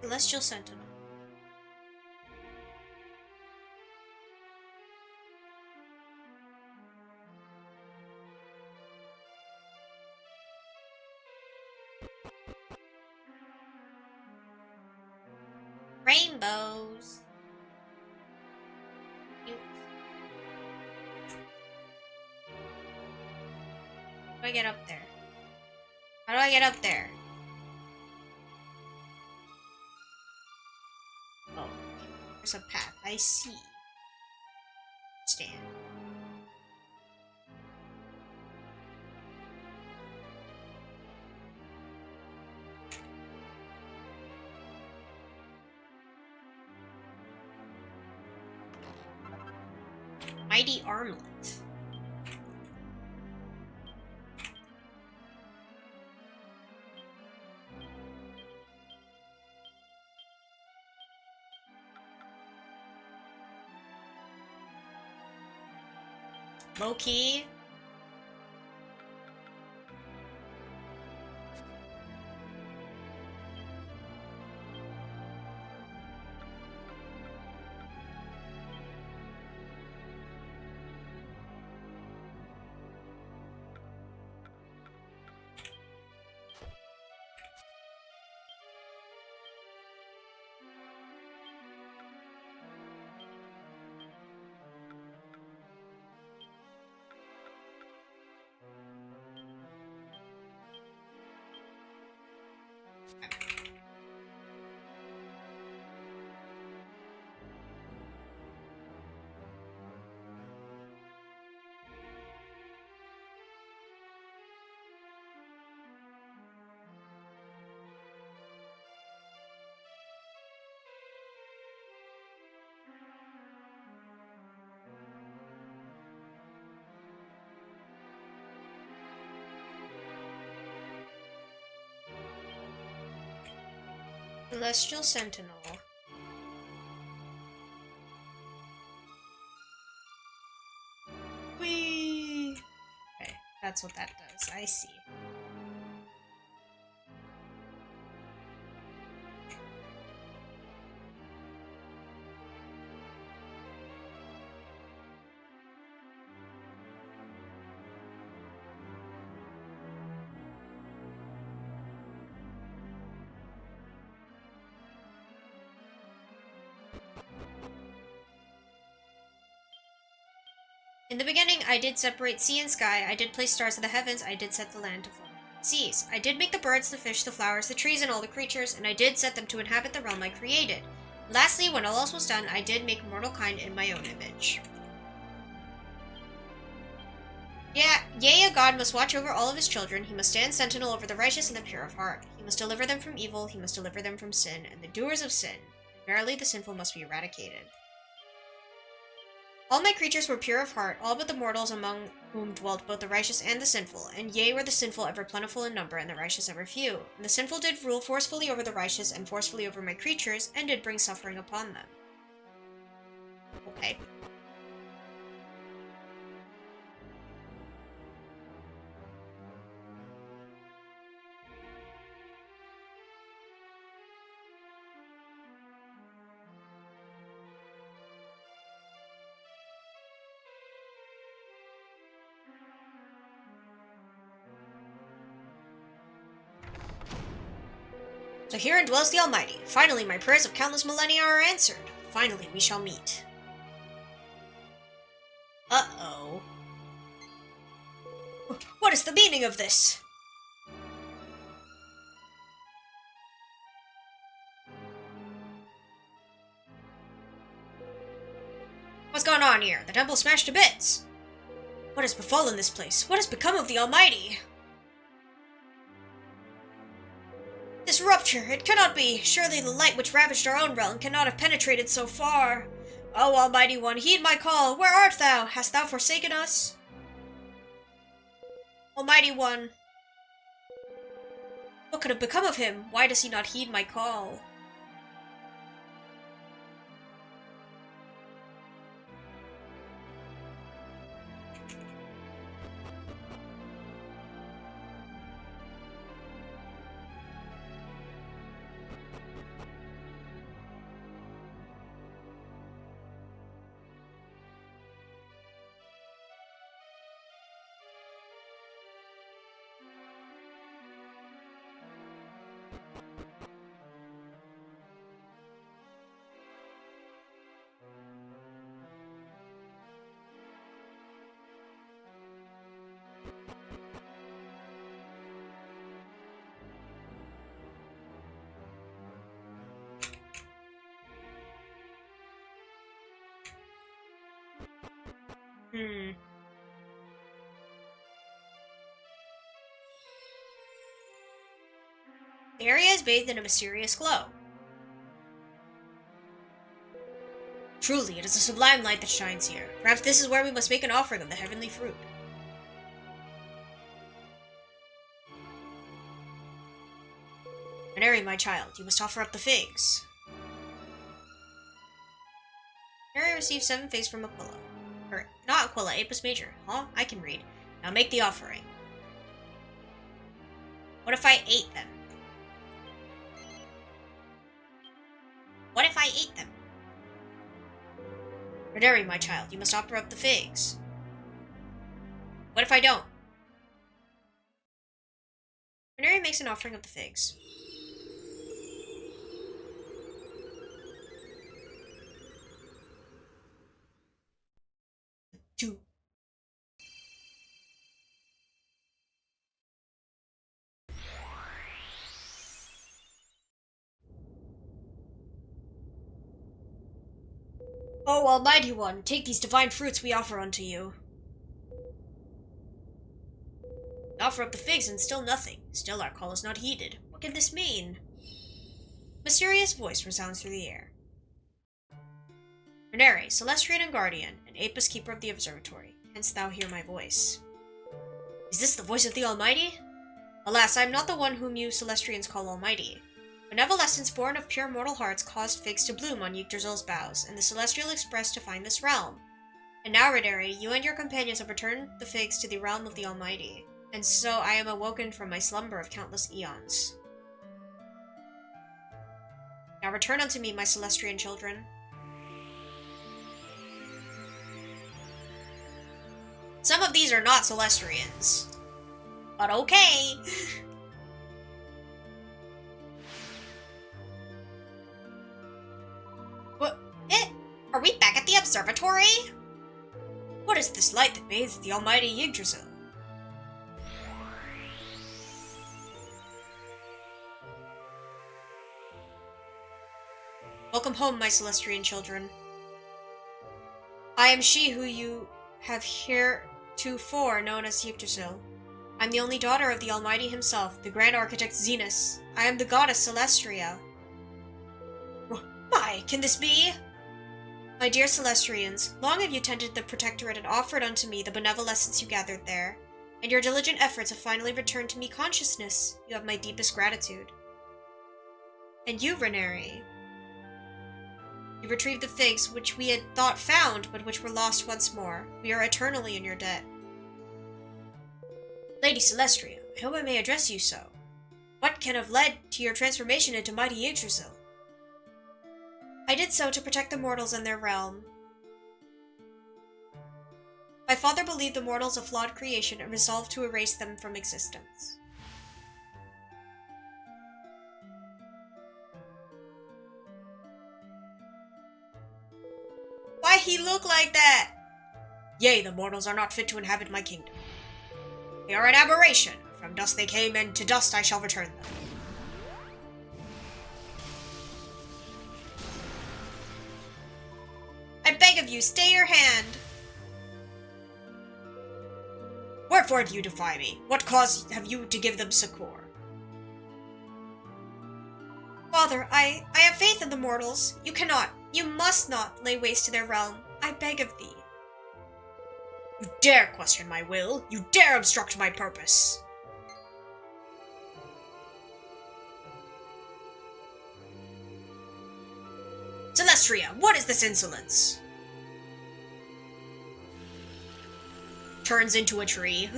[SPEAKER 1] Celestial Sentinel. Rainbows. Cute. How do I get up there? How do I get up there? Oh, there's a path. I see. Stand. Mighty armlet. Low key. Celestial Sentinel. Whee! Okay, that's what that does. I see. In the beginning, I did separate sea and sky, I did place stars in the heavens, I did set the land to flow seas. I did make the birds, the fish, the flowers, the trees, and all the creatures, and I did set them to inhabit the realm I created. Lastly, when all else was done, I did make mortal kind in my own image. Yeah, yea, a god must watch over all of his children. He must stand sentinel over the righteous and the pure of heart. He must deliver them from evil. He must deliver them from sin, and the doers of sin. Verily, the sinful must be eradicated. All my creatures were pure of heart, all but the mortals, among whom dwelt both the righteous and the sinful. And yea, were the sinful ever plentiful in number, and the righteous ever few. And the sinful did rule forcefully over the righteous, and forcefully over my creatures, and did bring suffering upon them. Okay. So herein dwells the Almighty. Finally, my prayers of countless millennia are answered. Finally, we shall meet. Uh-oh. What is the meaning of this? What's going on here? The temple smashed to bits. What has befallen this place? What has become of the Almighty? This rupture, it cannot be. Surely the light which ravaged our own realm cannot have penetrated so far. O Almighty One, heed my call. Where art thou? Hast thou forsaken us? Almighty One, what could have become of him? Why does he not heed my call? The area is bathed in a mysterious glow. Truly, it is a sublime light that shines here. Perhaps this is where we must make an offering of the heavenly fruit. Veneri, my child, you must offer up the figs. Veneri received 7 figs from Aquila. Or, not Aquila, Apis Major. Huh? I can read. Now make the offering. What if I ate them? What if I ate them? Veneri, my child, you must offer up the figs. What if I don't? Veneri makes an offering of the figs. Two. O Almighty One, take these divine fruits we offer unto you. We offer up the figs and still nothing. Still our call is not heeded. What can this mean? A mysterious voice resounds through the air. Venere, Celestrian and Guardian, and Apis Keeper of the Observatory, hence thou hear my voice. Is this the voice of the Almighty? Alas, I am not the one whom you Celestrians call Almighty. Benevolence born of pure mortal hearts caused figs to bloom on Yggdrasil's boughs, and the Celestial Express to find this realm. And now, Renere, you and your companions have returned the figs to the realm of the Almighty, and so I am awoken from my slumber of countless eons. Now return unto me, my Celestrian children. Some of these are not Celestrians, but okay. Are we back at the observatory? What is this light that bathes the almighty Yggdrasil? Welcome home, my Celestrian children. I am she who you have here heretofore known as Yggdrasil. I'm the only daughter of the Almighty himself, the Grand Architect Zenus. I am the goddess Celestria. My, can this be? My dear Celestrians, long have you tended the Protectorate and offered unto me the benevolence you gathered there, and your diligent efforts have finally returned to me consciousness. You have my deepest gratitude. And you, Reneri, you retrieved the figs which we had thought found, but which were lost once more. We are eternally in your debt. Lady Celestria, I hope I may address you so. What can have led to your transformation into mighty Yggdrasil? I did so to protect the mortals and their realm. My father believed the mortals a flawed creation and resolved to erase them from existence. Why he look like that? Yea, the mortals are not fit to inhabit my kingdom. They are an aberration. From dust they came, and to dust I shall return them. I beg of you, stay your hand. Wherefore do you defy me? What cause have you to give them succor? Father, I have faith in the mortals. You must not lay waste to their realm. I beg of thee. You dare question my will? You dare obstruct my purpose? Celestria, what is this insolence? Turns into a tree.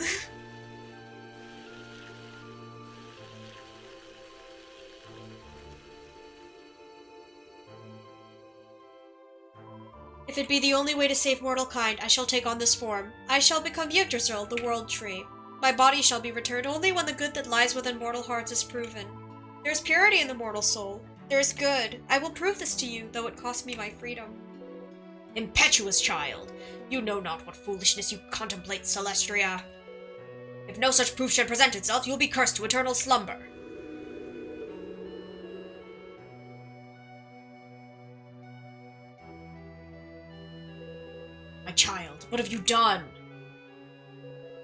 [SPEAKER 1] If it be the only way to save mortal kind, I shall take on this form. I shall become Yggdrasil, the world tree. My body shall be returned only when the good that lies within mortal hearts is proven. There is purity in the mortal soul. There is good. I will prove this to you, though it cost me my freedom. Impetuous child! You know not what foolishness you contemplate, Celestria. If no such proof should present itself, you'll be cursed to eternal slumber. My child, what have you done?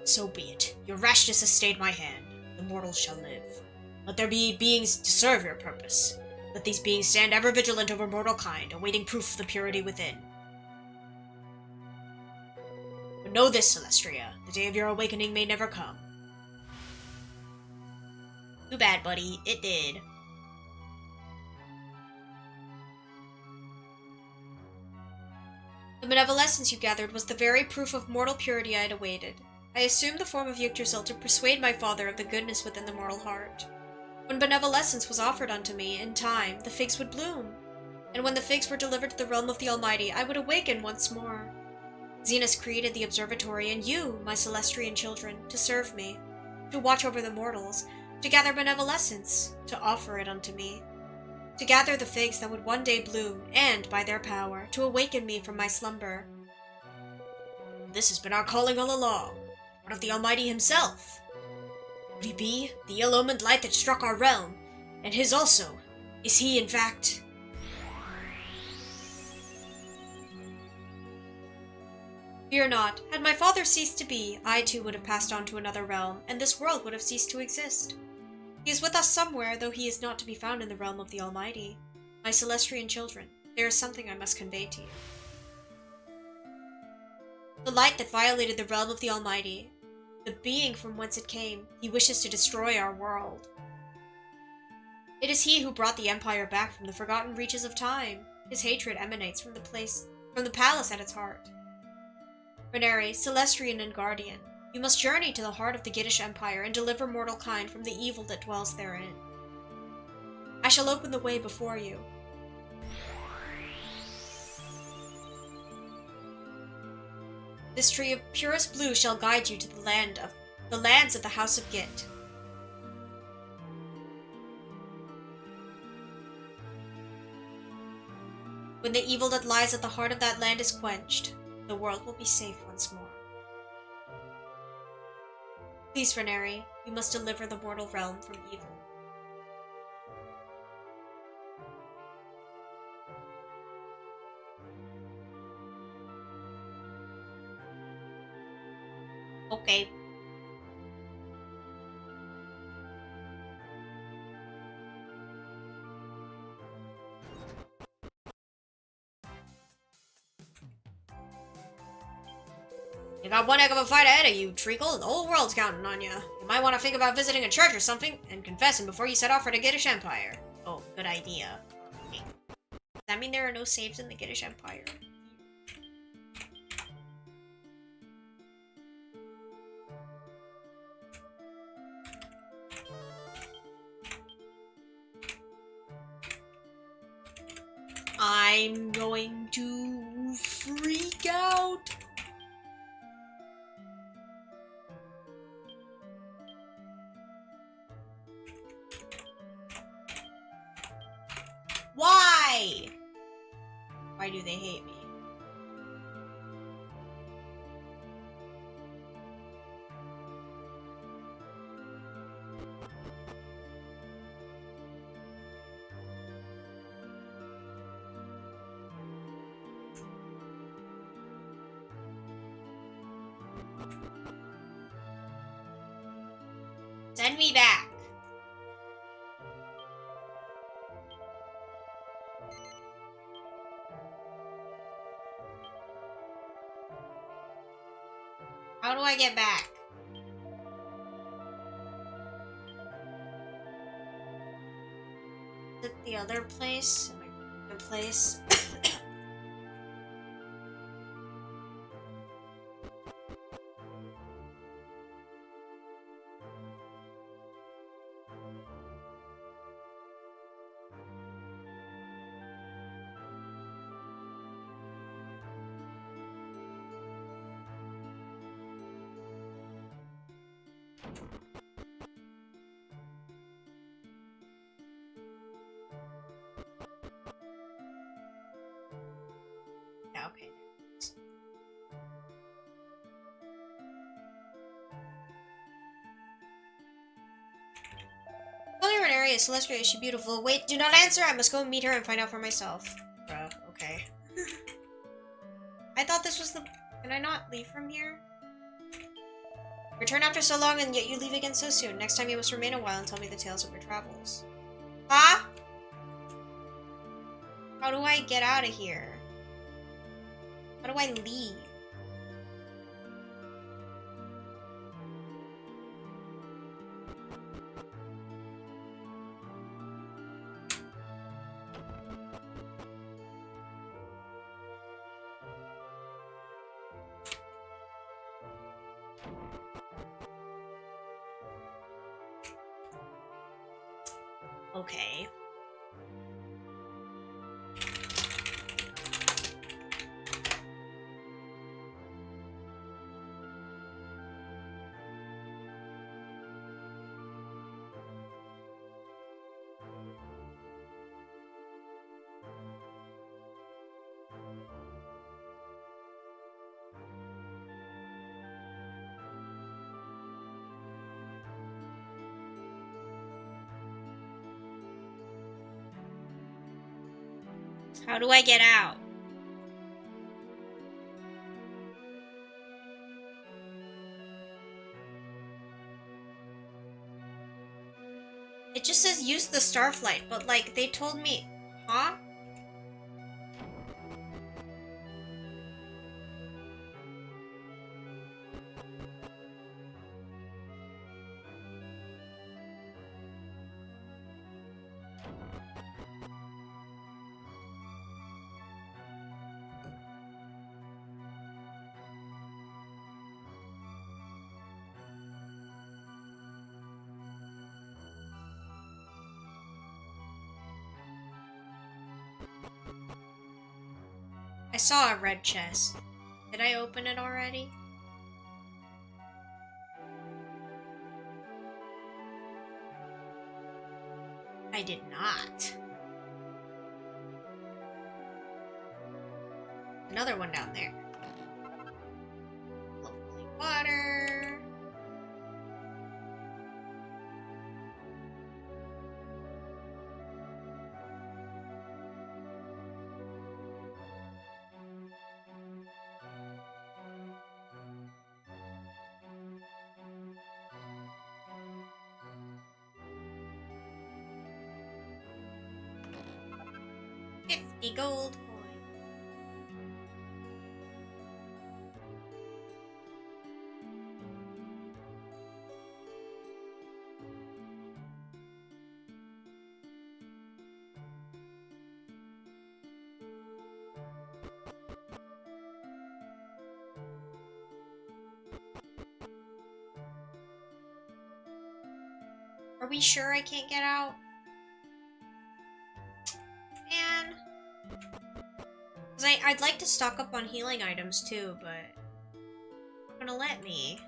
[SPEAKER 1] So be it. Your rashness has stayed my hand. The mortals shall live. Let there be beings to serve your purpose. Let these beings stand ever vigilant over mortal kind, awaiting proof of the purity within. But know this, Celestria, the day of your awakening may never come. Too bad, buddy. It did. The benevolence you gathered was the very proof of mortal purity I had awaited. I assumed the form of Yggdrasil to persuade my father of the goodness within the mortal heart. When benevolence was offered unto me, in time, the figs would bloom. And when the figs were delivered to the realm of the Almighty, I would awaken once more. Zenus created the Observatory, and you, my Celestrian children, to serve me, to watch over the mortals, to gather benevolence, to offer it unto me, to gather the figs that would one day bloom, and, by their power, to awaken me from my slumber. This has been our calling all along, one of the Almighty himself. Would he be the ill-omened light that struck our realm, and his also? Is he, in fact... Fear not. Had my father ceased to be, I too would have passed on to another realm, and this world would have ceased to exist. He is with us somewhere, though he is not to be found in the realm of the Almighty. My Celestrian children, there is something I must convey to you. The light that violated the realm of the Almighty, the being from whence it came, he wishes to destroy our world. It is he who brought the Empire back from the forgotten reaches of time. His hatred emanates from the palace at its heart. Reneri, Celestrian and Guardian, you must journey to the heart of the Giddish Empire and deliver mortal kind from the evil that dwells therein. I shall open the way before you. This tree of purest blue shall guide you to the lands of the House of Git. When the evil that lies at the heart of that land is quenched, the world will be safe once more. Please, Reneri, you must deliver the mortal realm from evil. Okay. You got one heck of a fight ahead of you, Treacle, and the whole world's counting on you. You might want to think about visiting a church or something, and confessing before you set off for the Giddish Empire. Oh, good idea. Okay. Does that mean there are no saves in the Giddish Empire? I'm going to freak out. Why? Why do they hate me? Send me back. How do I get back? Is it the other place? Am I in the place? Yeah, okay. Tell her an area, Celestria, is she beautiful? Wait, do not answer, I must go meet her and find out for myself. Bruh, okay. I thought this was the... Can I not leave from here? Return after so long and yet you leave again so soon. Next time you must remain a while and tell me the tales of your travels. Huh? How do I get out of here? How do I leave? Okay. How do I get out? It just says use the starflight, but like they told me, huh? I saw a red chest. Did I open it already? I did not. Another one down there. Lovely water. 50 gold coin. Are we sure I can't get out? Man. Cause I'd like to stock up on healing items too, but not gonna let me.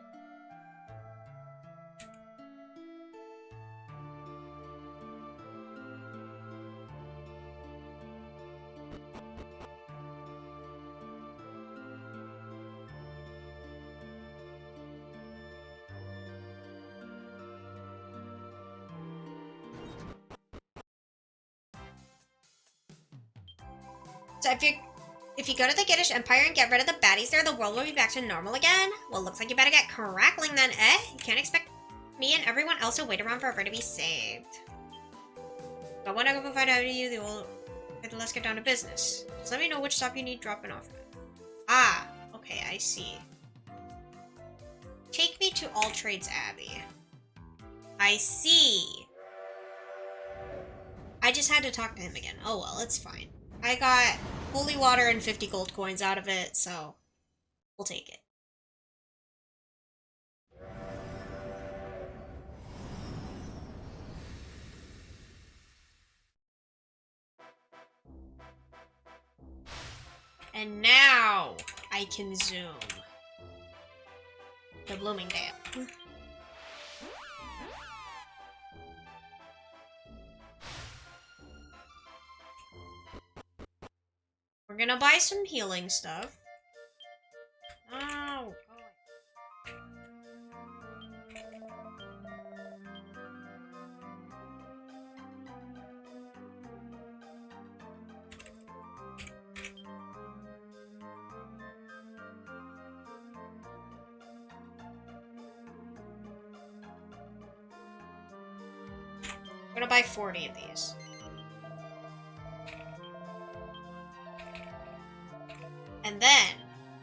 [SPEAKER 1] So if you go to the Giddish Empire and get rid of the baddies there, the world will be back to normal again? Well, looks like you better get crackling then, eh? You can't expect me and everyone else to wait around forever to be saved. But when I go find out you, they will... Let's get down to business. Just let me know which stop you need dropping off at. Ah, okay, I see. Take me to All Trades Abbey. I see. I just had to talk to him again. Oh well, it's fine. I got holy water and 50 gold coins out of it, so we'll take it. And now I can zoom to Bloomingdale. We're gonna buy some healing stuff. Oh, I'm gonna buy 40 of these. And then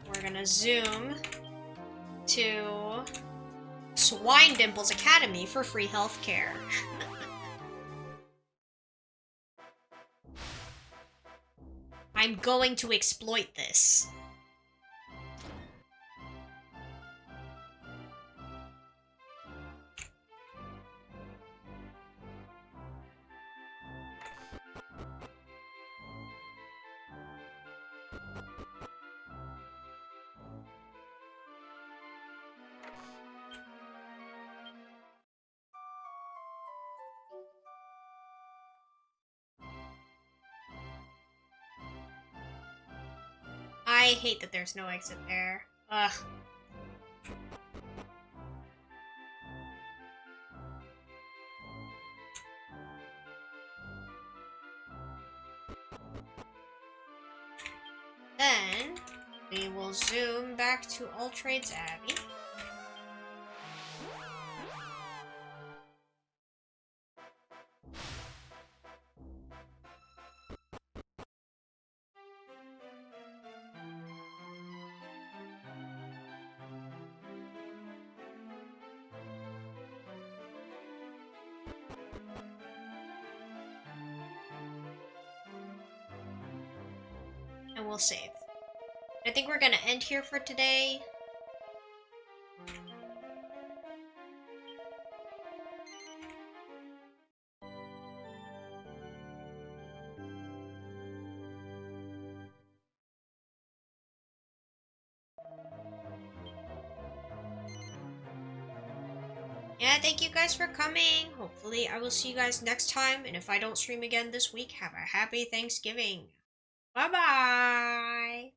[SPEAKER 1] we're gonna zoom to Swine Dimple's Academy for free healthcare. I'm going to exploit this. I hate that there's no exit there. Ugh. Then we will zoom back to All Trades Abbey. And we'll save. I think we're gonna end here for today. Yeah, thank you guys for coming. Hopefully I will see you guys next time. And if I don't stream again this week, have a happy Thanksgiving. Bye-bye.